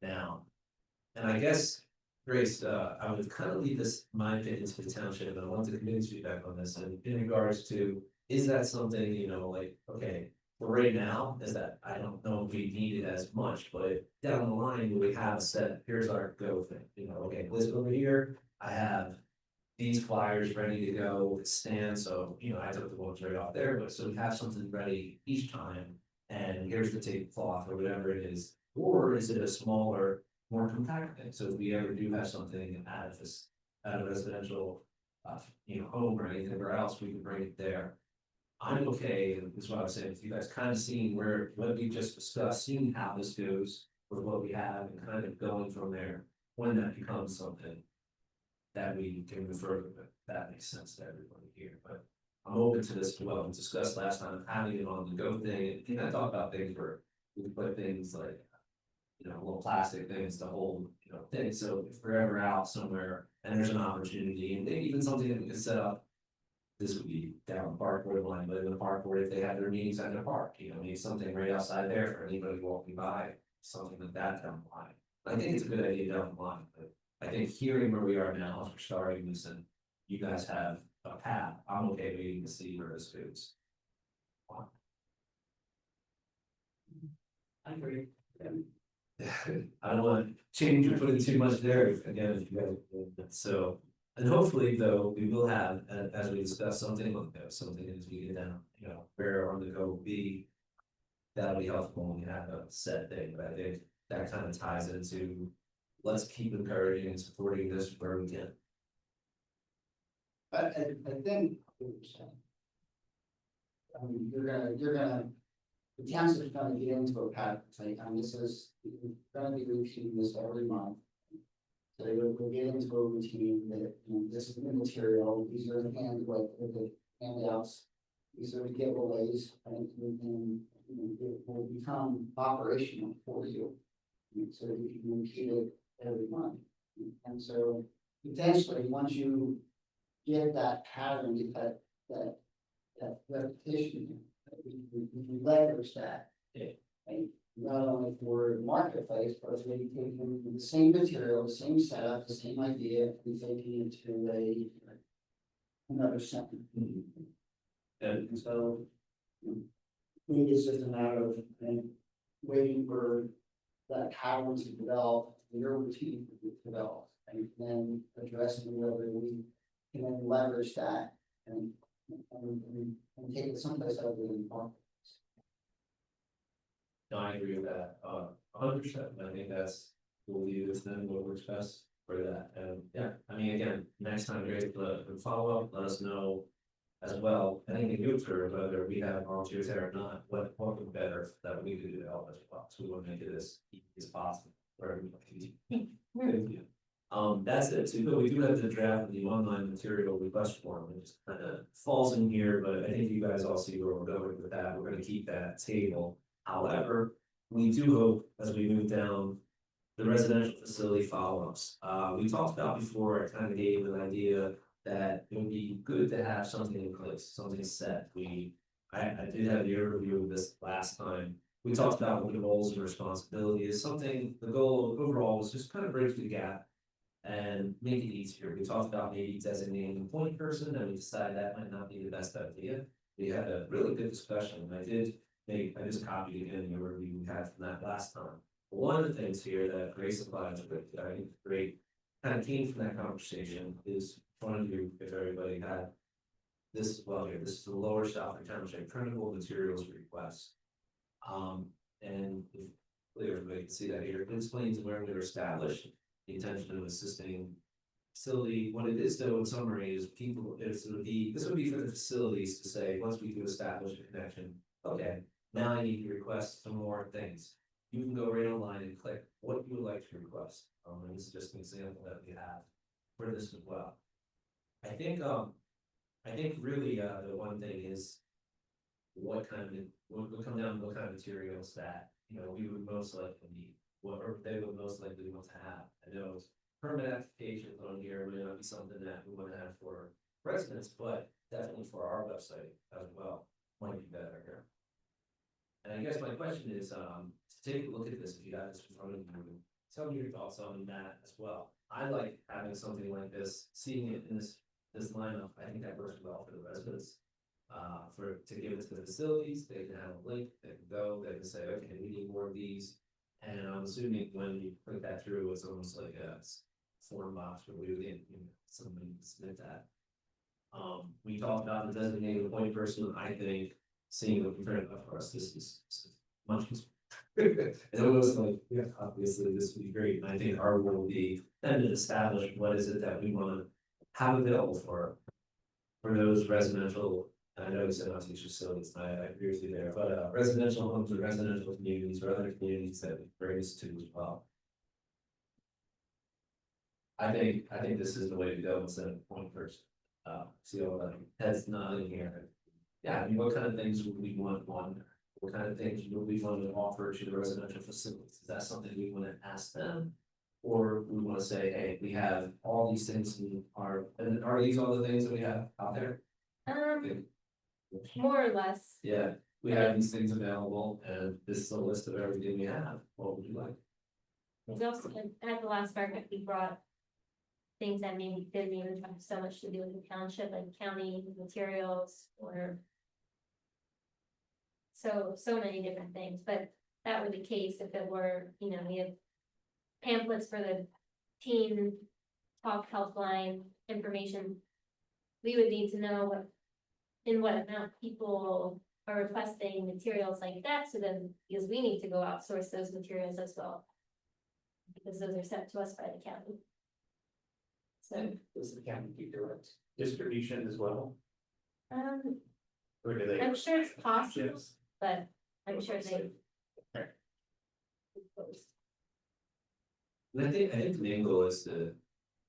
Now, and I guess, Grace, I would kind of leave this, my opinion, to the township, and I want the community's feedback on this, and in regards to, is that something, like, okay, for right now, is that, I don't know if we need it as much, but down the line, we have a set, here's our go thing, okay, list over here, I have these flyers ready to go with stands, so, I took the ones right off there, but so we have something ready each time, and here's the tablecloth or whatever it is, or is it a smaller, more compact thing, so if we ever do have something out of residential, home or anything else, we can bring it there. I'm okay, and this is what I was saying, if you guys kind of seeing what we just discussed, seeing how this goes with what we have and kind of going from there, when that becomes something that we can move further with, that makes sense to everybody here, but I'm open to this as well. We discussed last time having it on the go thing, and I talked about things where we can put things like, little plastic things to hold, things, so if we're ever out somewhere and there's an opportunity, and maybe even something that we could set up. This would be down the park borderline, but in the park where if they have their meetings at the park, maybe something right outside there for anybody walking by, something like that down the line. I think it's a good idea down the line, but I think hearing where we are now, as we're starting this, and you guys have a path, I'm okay waiting to see where this goes. I agree. I don't want to change or put in too much there again, if you guys, so And hopefully, though, we will have, as we discussed, something like that, something as we get down, where our go will be. That'll be helpful when we have a set thing, but I think that kind of ties into, let's keep encouraging and supporting this where we can. I think. I mean, you're gonna, the township's gonna get into a pattern, like, this is, you're gonna be repeating this every month. So we'll get into a routine that, this is the material, these are the the handouts. These are the giveaways, and it will become operational for you. So you can repeat it every month. And so potentially, once you get that pattern, get that repetition, we can leverage that. And not only for the marketplace, but as we taking the same material, the same setup, the same idea, we taking it to another center. And so maybe it's just a matter of waiting for that pattern to develop, your routine to develop, and then addressing whether we can then leverage that and take it someplace other than the market. No, I agree with that, 100%, I think that's, we'll leave this then, what works best for that, and yeah, I mean, again, next time you're able to follow up, let us know. As well, I think the youth or whether we have volunteers there or not, what would be better that we could do to help as well, so we want to make it as easy as possible for everybody. That's it too, but we do have the draft of the online material request form, which kind of falls in here, but I think you guys all see where we're going with that, we're gonna keep that table. However, we do hope as we move down the residential facility follow-ups, we talked about before, I kind of gave an idea that it would be good to have something in place, something set. I did have your review of this last time. We talked about what the roles and responsibilities, something, the goal overall was just kind of bridge the gap and make it easier. We talked about maybe designating a point person, and we decided that might not be the best idea. We had a really good discussion, and I just copied again the review we had from that last time. One of the things here that Grace applies with, I think, great, kind of came from that conversation is one of you, if everybody had this as well here, this is the Lower Southern Township printable materials request. And if everybody can see that here, it explains where we were established, the intention of assisting facility. What it is though, in summary, is this would be for the facilities to say, once we do establish a connection, okay, now I need to request some more things. You can go right online and click what you would like to request. And this is just an example that we have for this as well. I think really, the one thing is we'll come down to what kind of materials that, we would most likely need, or they would most likely want to have. I know permit applications on here may not be something that we want to have for residents, but definitely for our website as well, might be better here. And I guess my question is, to take a look at this, if you have this in front of you, tell me your thoughts on that as well. I like having something like this, seeing it in this lineup. I think that works well for the residents. To give it to the facilities, they can have a link, they can go, they can say, okay, we need more of these. And I'm assuming when you put that through, it's almost like a form box where we would, somebody can submit that. We talked about the designated point person. I think seeing what we printed up for us, this is much easier. And it was like, yeah, obviously this would be great. And I think our role will be then to establish what is it that we want to have available for those residential. I know you said not teach facilities, and I agree with you there, but residential homes or residential communities or other communities that we bring us to as well. I think this is the way to go instead of point person. See all the heads nodding here. Yeah, I mean, what kind of things would we want on? What kind of things would we want to offer to the residential facilities? Is that something we want to ask them? Or we want to say, hey, we have all these things and are these all the things that we have out there? More or less. Yeah, we have these things available and this is a list of everything we have. What would you like? There's also, at the last market, we brought things that maybe didn't even have so much to do with the township, like county materials or so many different things, but that were the case if it were, we have pamphlets for the teen talk helpline, information. We would need to know what, in what amount people are requesting materials like that, so then, because we need to go outsource those materials as well. Because those are sent to us by the county. So, Does the county do direct distribution as well? Or do they? I'm sure it's possible, Yes. but I'm sure they. Okay. And I think the main goal is to,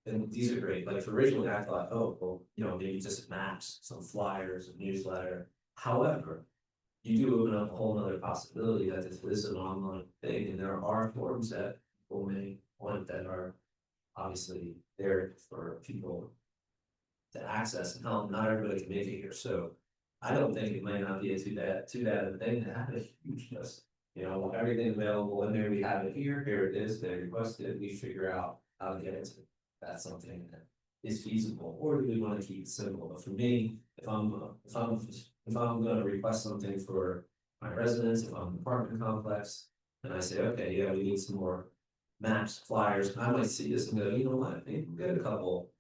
and these are great, like originally I thought, oh, well, you know, maybe just maps, some flyers, a newsletter. However, you do open up a whole nother possibility that this is an online thing, and there are forums that people may want that are obviously there for people to access, and not everybody can make it here, so I don't think it might not be a too bad of a thing to have a huge list. You know, everything available in there, we have it here it is, they requested, we figure out how to get it. That's something that is feasible, or do we wanna keep it simple? But for me, if I'm gonna request something for my residents, if I'm an apartment complex, and I say, okay, yeah, we need some more maps, flyers, I might see this and go, you know what, maybe we'll get a couple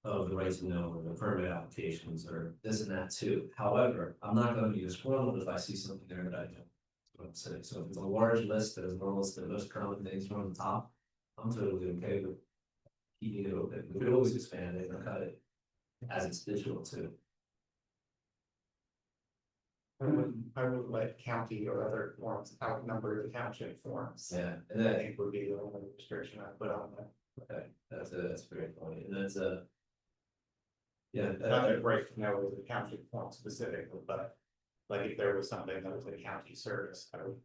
of the right to know, or the permit applications, or this and that too. However, I'm not gonna be disgruntled if I see something there that I don't. That's what I'm saying. So if it's a large list that is almost the most common things from the top, I'm totally okay with keeping it open. We could always expand it and cut it as it's digital too. I would let county or other forms outnumber the township forms. Yeah, and I that, think would be the only restriction I put on that. okay, that's a great point, and that's a. Yeah, Not that right now is a township form specifically, but like if there was something that was a county service, I would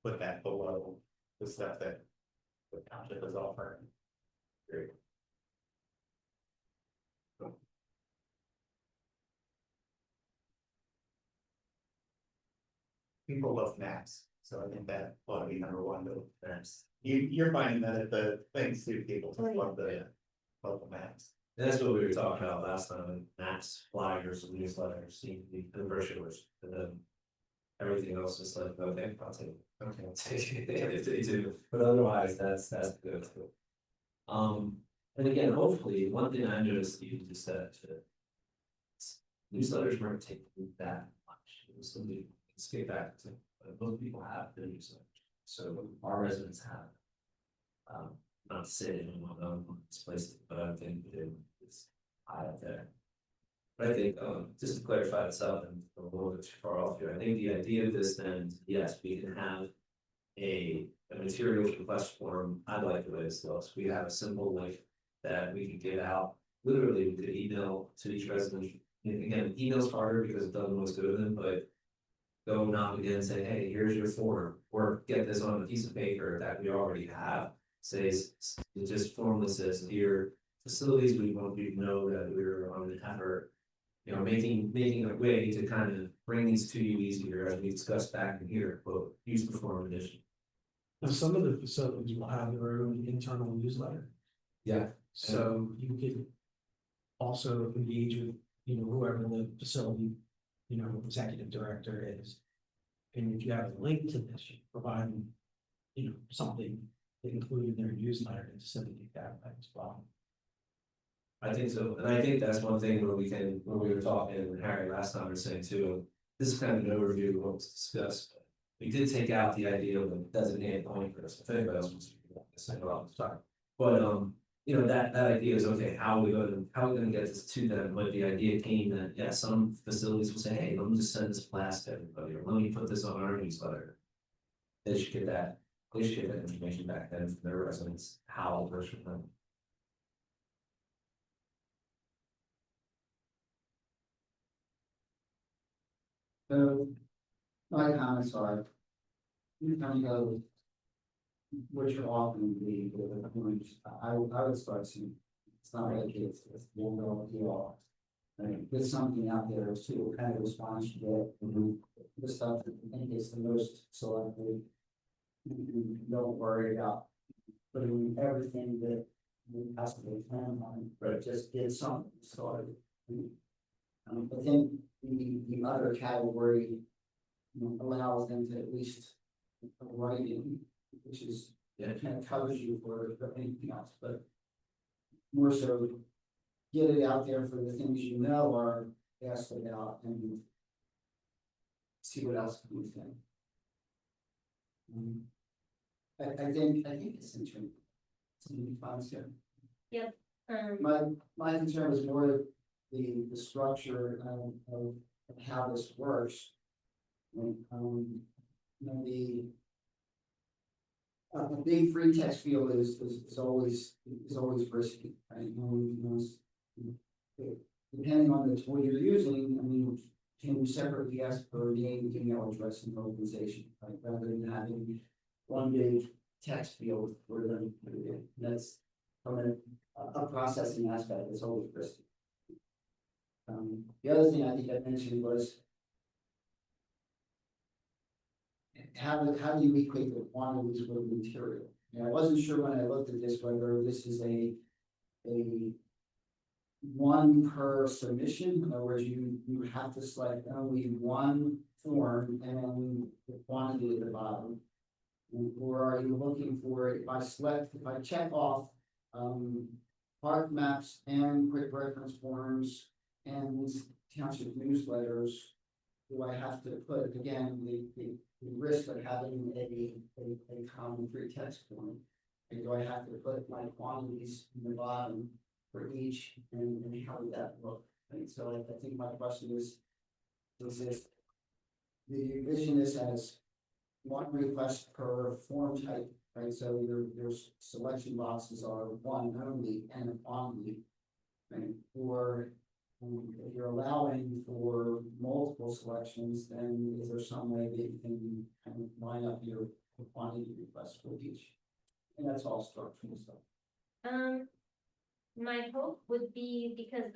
put that below the stuff that the township is offering. great. People love maps, so I think that ought to be number one, though, maps. You're finding that at the things too, people just love the maps. And that's what we were talking about last time, maps, flyers, newsletters, seem to be the brochures, and then. Everything else is like, okay, I'll take it, okay, I'll take it, if they do, but otherwise, that's good too. And again, hopefully, one thing I noticed you just said to. Newsletters weren't taking that much, it was something, let's get back to, most people have the newsletters, so our residents have. Not to say anyone displaced it, but I think it's high up there. But I think, just to clarify this up and a little bit too far off here, I think the idea of this then, yes, we can have. A materials request form, I like the way this looks, we have a simple link that we can give out. Literally, we could email to each resident, and again, email's harder because it doesn't always go to them, but. Go knock again and say, hey, here's your form, or get this on a piece of paper that we already have. Says, it just formally says, here, facilities, we want you to know that we're on an effort. You know, making a way to kind of bring these to you easier, as we discussed back in here, but use the form edition. Now, some of the facilities will have their own internal newsletter, Yeah. so you could also engage with, whoever the facility, executive director is. And if you have a link to this, you provide them, something to include in their newsletter to disseminate that as well. I think so, and I think that's one thing where when we were talking, and Harry last time was saying too, this is kind of an overview of what was discussed. We did take out the idea of a designated point person, if anybody else wants to say about the time. But, that idea is, okay, how are we gonna get this to them, but the idea came that, yeah, some facilities will say, hey, let me just send this blast to everybody, or let me put this on our newsletter. They should get that information back then from their residents, how it works for them. So, my comments are, you kind of go, what you're offering the points, I would start seeing, it's not like it's one go deal off. I mean, there's something out there as to what kind of response you get, the stuff that you think is the most selective. You don't worry about putting everything that you possibly can on, but just get something started. I think the other category allows them to at least write in, which is, Yeah. kind of covers you for anything else, but more so get it out there for the things you know are asked about and see what else comes in. I think it's interesting. It's gonna be fun soon. My concern was more the structure of how this works. And, you know, a big free text field is always risky, right? Depending on the tool you're using, I mean, can you separately ask for name, email address, and organization, right? Rather than having one big text field where they're gonna put it in. That's from a processing aspect, it's always risky. The other thing I think I mentioned was how do you equate the quantities with the material? And I wasn't sure when I looked at this, whether this is a one per submission, in other words, you have to select only one form and then the quantity at the bottom. Or are you looking for, if I check off, park maps and quick reference forms and township newsletters, do I have to put, again, the risk of having a common free text form? And do I have to put my quantities in the bottom for each, and how would that look? Right, so I think my question is if the vision is as one request per form type, right? So your selection boxes are one only and a quantity, right? Or if you're allowing for multiple selections, then is there some way that you can kind of line up your quantity requests for each? And that's all structural stuff. My hope would be because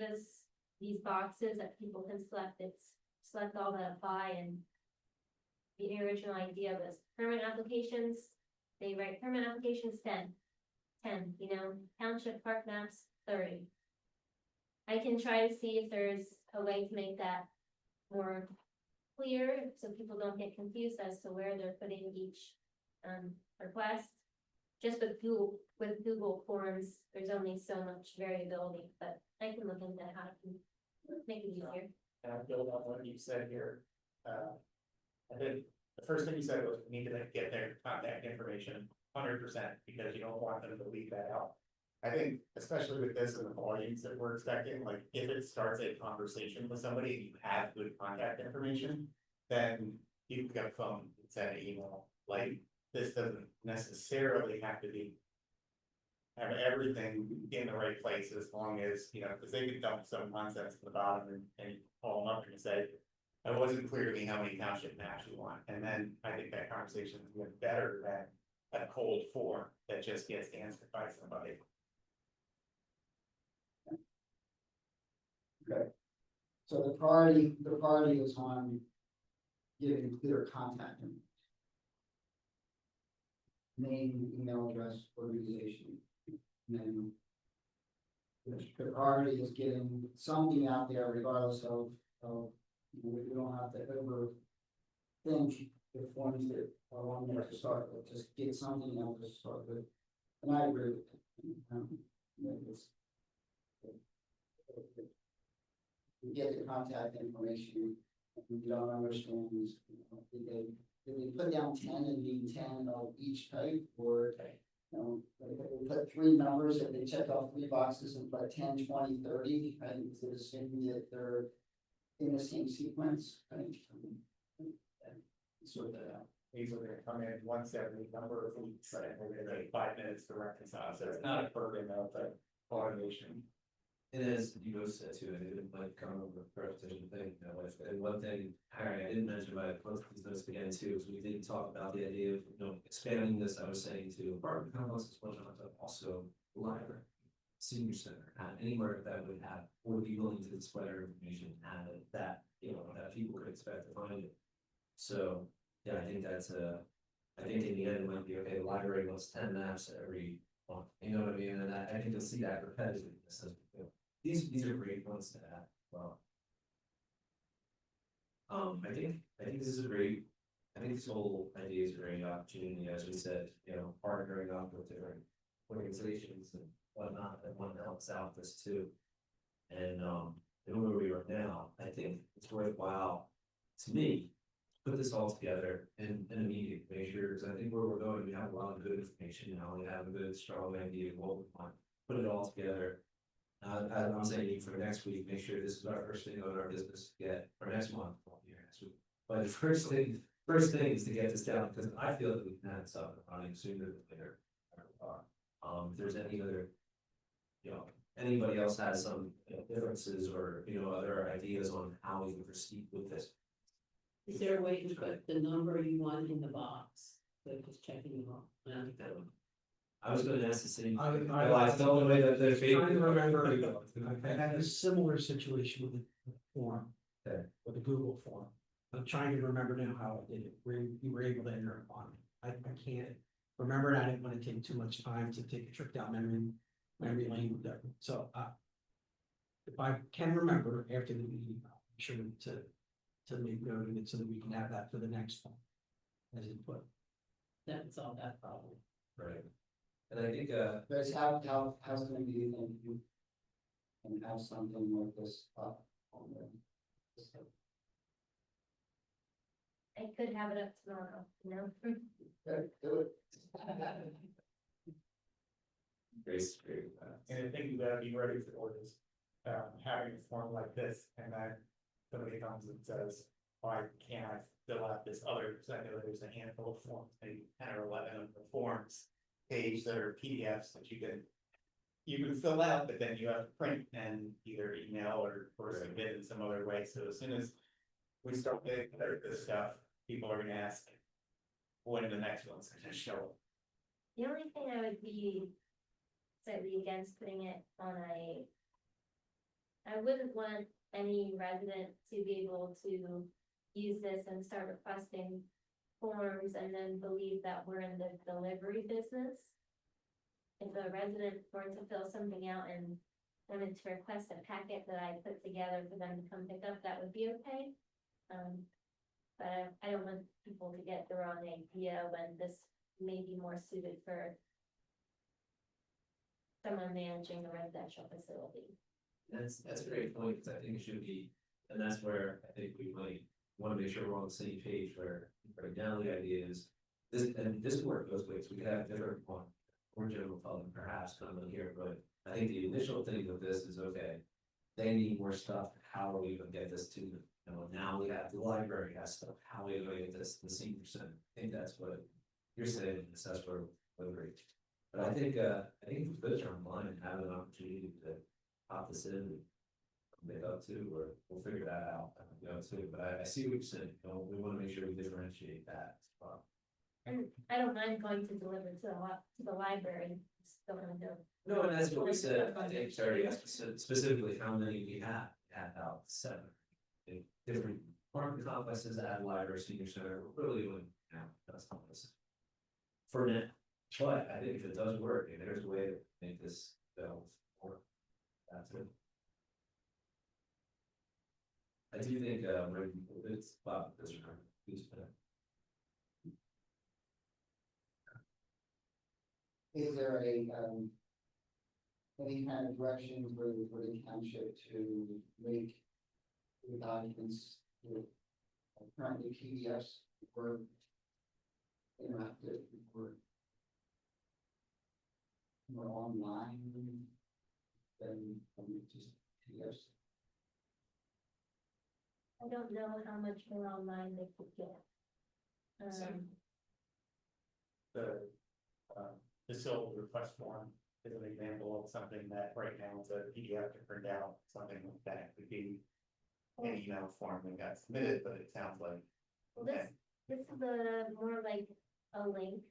these boxes that people can select all that apply, and the original idea was permanent applications, they write permanent applications 10, you know, township park maps 30. I can try to see if there's a way to make that more clear, so people don't get confused as to where they're putting each request. Just with Google Forms, there's only so much variability, but I can look into how to make it easier. And I build on what you said here. I think the first thing you said was we need to get their contact information 100%, because you don't want them to leave that out. I think especially with this and the volumes that we're expecting, like if it starts a conversation with somebody and you have good contact information, then you pick up phone, send an email. Like this doesn't necessarily have to have everything in the right place, as long as, you know, because they could dump some nonsense in the bottom and call them up and say, I wasn't clear to me how many township maps you want. And then I think that conversation is even better than a cold form that just gets answered by somebody. Okay. So the priority is on giving clear contact information. Name, email address, organization, and then the priority is getting something out there regardless of, we don't have to overthink the forms that are on there to start with, just get something else to start with. And I agree with it. We get the contact information, and we don't understand these, did they put down 10 and need 10 of each type, or, you know, they put 3 numbers and they check off 3 boxes and put 10, 20, 30, and is it assuming that they're in the same sequence? Sort that out. These are gonna come in once every number of weeks, and we're gonna take 5 minutes to reconcile, so it's not a burden of the automation. And as you both said too, I didn't like come over the repetition thing, you know, and one thing, Harry, I didn't mention, but I both these notes again too, is we did talk about the idea of, you know, expanding this, I was saying to apartment complexes, whatnot, but also library, senior center, and anywhere that would have, would be willing to display our information, and that, you know, that people could expect to find it. So, yeah, I think that's I think in the end, it might be, okay, the library wants 10 maps every month, you know what I mean, and I think you'll see that repetitiveness as we go. These are great ones to add. Well, I think this is a great. I think this whole idea is a great opportunity, as we said, you know, partnering up with different organizations and whatnot that want to help us out this too. and where we are now, I think it's worthwhile to me, put this all together in a meeting, make sure, because I think where we're going, we have a lot of good information now, we have a good, strong idea of what we want, put it all together. I'm saying for next week, make sure this is our first thing on our business, to get, or next month, well, yeah, next week. But the first thing is to get this down, because I feel that we can have something running sooner than later. If there's any other, anybody else has some differences or, other ideas on how we can proceed with this. Is there a way to put the number you want in the box? So just checking it off. I was gonna ask the same. I felt the way that they're. trying to remember, I had a similar situation with the form. Okay. With the Google form. I'm trying to remember now how I did it, where you were able to enter on it. I can't remember, and I didn't want to take too much time to take a trip down memory lane with that. So, if I can remember after the meeting, I'll be sure to make note of it so that we can have that for the next one. As input. That's all that problem. Right. And I think, But how soon do you think you can have something like this up on the? I could have it up tomorrow, Do it. Grace, great. And I think you gotta be ready for this, having a form like this, and then somebody comes and says, why can't I fill out this other, because I know there's a handful of forms, maybe 10 or 11 of the forms. Page that are PDFs that you can fill out, but then you have to print and either email or submit in some other way, so as soon as we start getting this stuff, people are gonna ask, when the next one's gonna show up. The only thing I would be slightly against putting it on I wouldn't want any resident to be able to use this and start requesting forms and then believe that we're in the delivery business. If a resident were to fill something out and wanted to request a packet that I put together for them to come pick up, that would be okay. But I don't want people to get the wrong idea when this may be more suited for someone managing a residential facility. That's a great point, because I think it should be, and that's where I think we might wanna make sure we're on the same page, where right now the idea is. This work goes ways, we could have different one, or general public perhaps come in here, but I think the initial thing of this is, okay. They need more stuff, how are we gonna get this to them? Now we have the library has stuff, how are we gonna get this to the senior center? I think that's what you're saying, that's where we're reaching. But I think if we put it online and have an opportunity to pop this in and make up to, or we'll figure that out, too. But I see what you're saying, we wanna make sure we differentiate that. And I don't mind going to deliver to the library, still gonna do. No, and that's what we said, I think, Terry, specifically how many we have about 7. In different apartment complexes at library, senior center, really, that's not this. For now, but I think if it does work, and there's a way to make this work, that's it. I do think, it's Bob, this room, please, Is there a, any kind of direction for the township to make the documents with currently PDFs or interactive or more online than just PDFs? I don't know how much more online they could get. The civil request form is an example of something that right now is a PDF to print out, something like that could be an email form that got submitted, but it sounds like. Well, this is more like a link.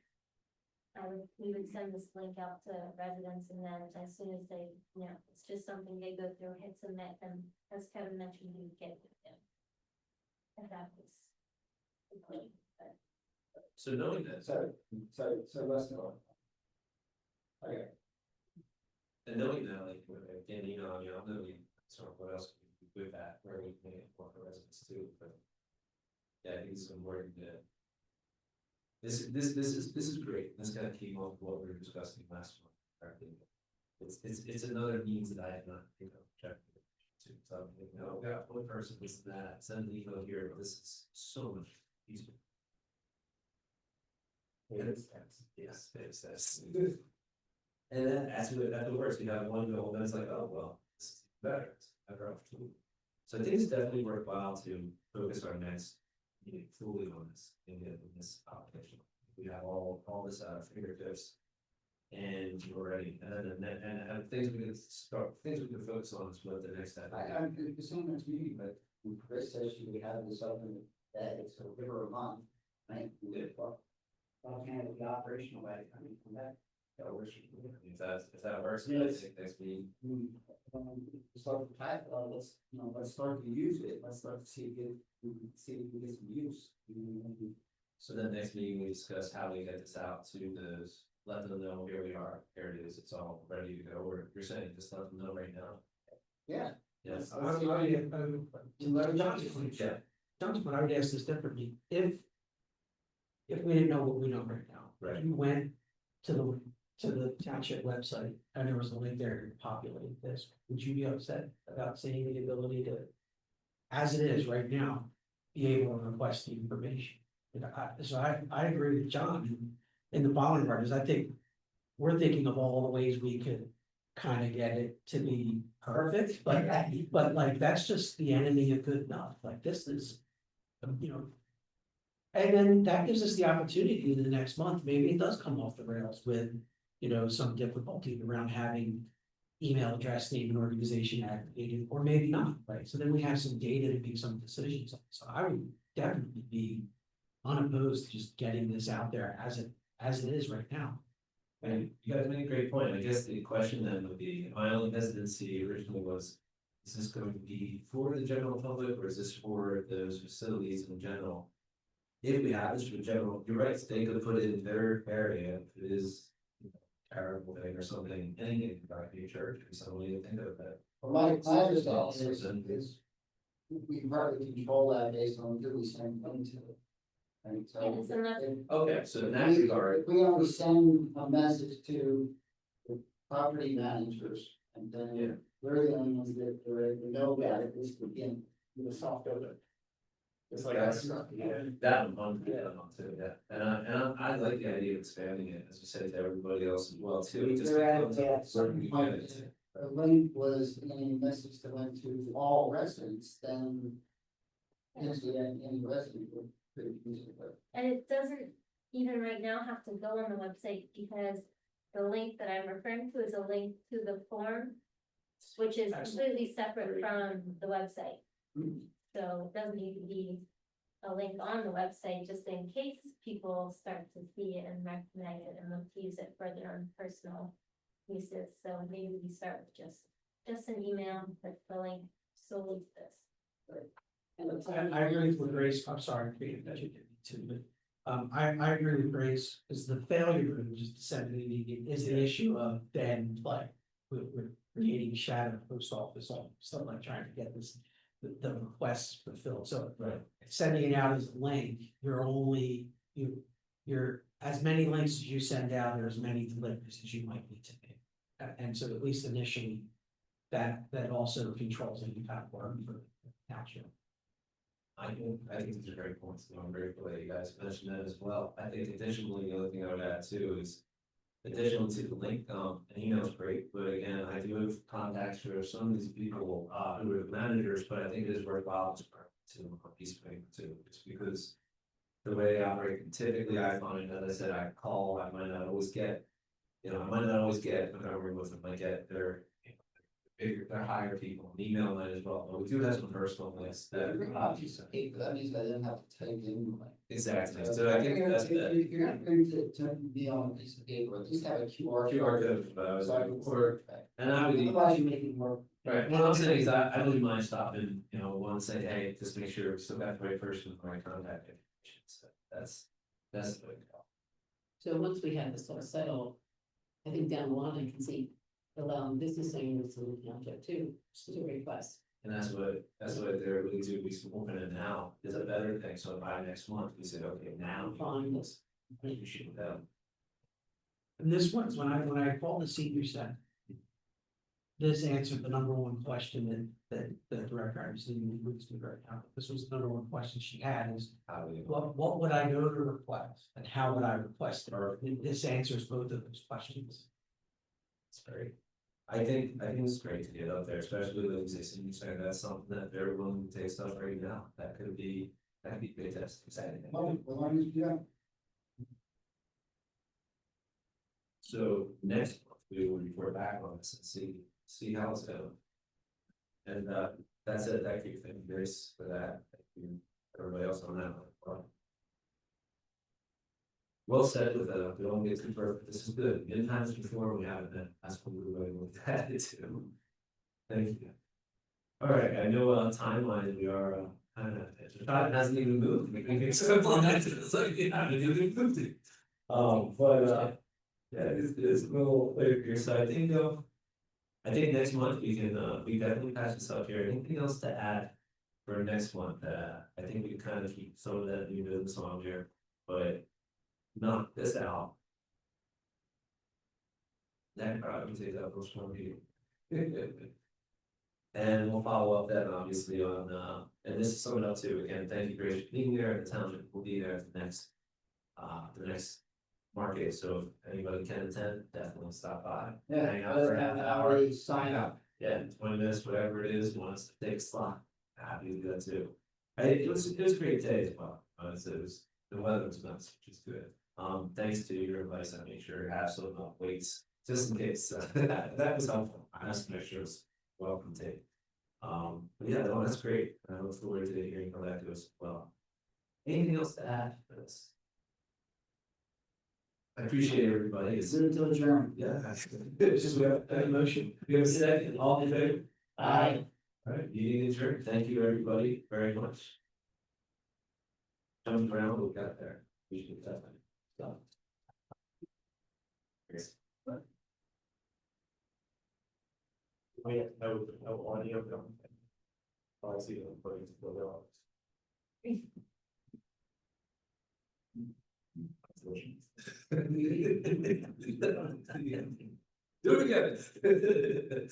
We would send this link out to residents, and then as soon as they, it's just something they go through, hit submit, and as Kevin mentioned, we would get it with them. And that was. But So knowing that, So let's go. Okay. and knowing that, like, again, I'm knowing sort of what else we can do with that, where we can work for residents too, but. Yeah, I think it's important that. This is great, this kind of came off what we were discussing last month, I think. It's another means that I have not, checked. So, you know, we got one person, this and that, send an email here, but this is so much easier. Yes, it's this. And then afterwards, you have one goal, then it's like, oh, well, this is better, it's a better opportunity. So I think it's definitely worthwhile to focus our next meeting fully on this, in this application. We have all this at our fingertips. And we're ready, and things we can start, things we can focus on is what the next step. I'm assuming it's meeting, but when Chris says she would have this open that it's a give her a month, right? Well, can it be operational by the time you come back? That works. If that works, I Yes. think next meeting. Start the type, let's start to use it, let's start to see if we can get some use. So then next meeting, we discuss how we get this out to those, let them know here we are, here it is, it's all ready to go, or you're saying, just let them know right now. Yeah. Yes. John's point, I would ask this differently, if we didn't know what we know right now. Right. You went to the township website and there was a link there to populate this, would you be upset about seeing the ability to, as it is right now, be able to request the information? I agree with John in the following part, is I think we're thinking of all the ways we could kind of get it to be perfect, but like, that's just the enemy of good enough, like, this is, you know. And then that gives us the opportunity in the next month, maybe it does come off the rails with, you know, some difficulty around having email address, name and organization aggregated, or maybe not, right? So then we have some data to make some decisions on. So I would definitely be unopposed to just getting this out there as it is right now. And you guys made a great point, I guess the question then would be, my only hesitancy originally was, is this going to be for the general public, or is this for those facilities in general? If we have this for general, you're right, they could put it in their area, if it is, you know, terrible thing or something, anything about your church, or somebody to think of that. Well, my understanding is we partly control that based on who we send money to. Right, so. Yeah, so that's- Okay, so in that If regard, we only send a message to the property managers, and Yeah. then we're the only ones that know about it, this begin with a soft open. It's like, That's- yeah, that I'm on too, yeah, and I like the idea of expanding it, as you said, to everybody else as well too. Just They're at because that certain point, if a link was any message that went to all residents, then. Potentially any resident could use it, but. And it doesn't even right now have to go on the website, because the link that I'm referring to is a link to the form, which is completely separate from the website. So it doesn't need to be a link on the website, just in case people start to see it and recognize it and look to use it for their own personal uses. So maybe we start with just an email with the link solely to this. And it's I agree with Grace, I'm sorry, Peter, that you did too, but, I agree with Grace, is the failure of just disseminating it is the issue of then, like, we're creating a shadow post office, stuff like trying to get this, the requests fulfilled, so. Right. Sending it out as a link, you're, as many links as you send out, there are as many deliveries as you might need to make. And so at least initially, that also controls any kind of work for the township. I think these are great points, and I'm grateful that you guys mentioned that as well. I think additionally, the other thing I would add too is, additional to the link, an email is great, but again, I do have contacts for some of these people, who are the managers, but I think it is worthwhile to a piece of paper too, just because the way they operate, typically I find, as I said, I call, I might not always get, but I work with them, I get their, bigger, they're higher people, an email might as well, but we do have some personal lists that. That means I didn't have to type in. Exactly, so I think that's If the you're not going to be on a piece of paper, at least have a QR. QR code, So I can or, and I would. Otherwise you make it more. Right, what I'm saying is I wouldn't mind stopping, you know, want to say, hey, just make sure we still got the right person with the right contact information, so that's the way to go. So once we have this sort of settled, I think down the line, I can see allowing business owners in the township to request. And that's what they're really do, we can open it now, is a better thing, so by next month, we said, okay, now. Fine. let's you shoot with them. And this one's when I called the senior center. this answered the number one question that the director, I was thinking, was very happy. This was the number one question she had is, How do you? what would I go to request and how would I request it? And this answers both of those questions. It's great. I think it's great to get out there, especially with existing use, and that's something that they're willing to take stuff right now, that'd be big, that's exciting. So next month, we will report back on this and see how it's going. And that's it, thank you, Grace, for that, thank you, everybody else on that one. Well said with we don't get too perfect, this is good, in times before we haven't been, that's what we really looked at it too. Thank you. All right, I know timeline, we are kind of, the time hasn't even moved, we can get some on that, it's like, it hasn't even moved it. But yeah, it's a little later here, so I think next month we can, we definitely patch this up here, anything else to add? For next month, I think we can kind of keep some of that new business on here, but knock this out. That probably take that first one here. And we'll follow up that obviously on, and this is something else too, again, thank you, Grace, for being there, the township will be there at the next market, so if anybody can attend, definitely stop by. Hang out for half an hour. Sign up. Yeah, 20 minutes, whatever it is, wants to take a slot, happy to do that too. It was a great day as well, the weather was nice, which is good. Thanks to your advice, I make sure to have some weights, just in case, that was helpful, I asked to make sure it's welcome to take. But yeah, no, that's great, I look forward to hearing how that goes as well. Anything else to add for this? I appreciate everybody, it's, Soon to adjourn. yeah, it's just we have a motion, we have a second, all in favor? Aye. All right, meeting adjourned, thank you everybody very much. Jumping around, we got there, we should definitely stop. We have no audio going. Oh, I see them putting it on. Do it again.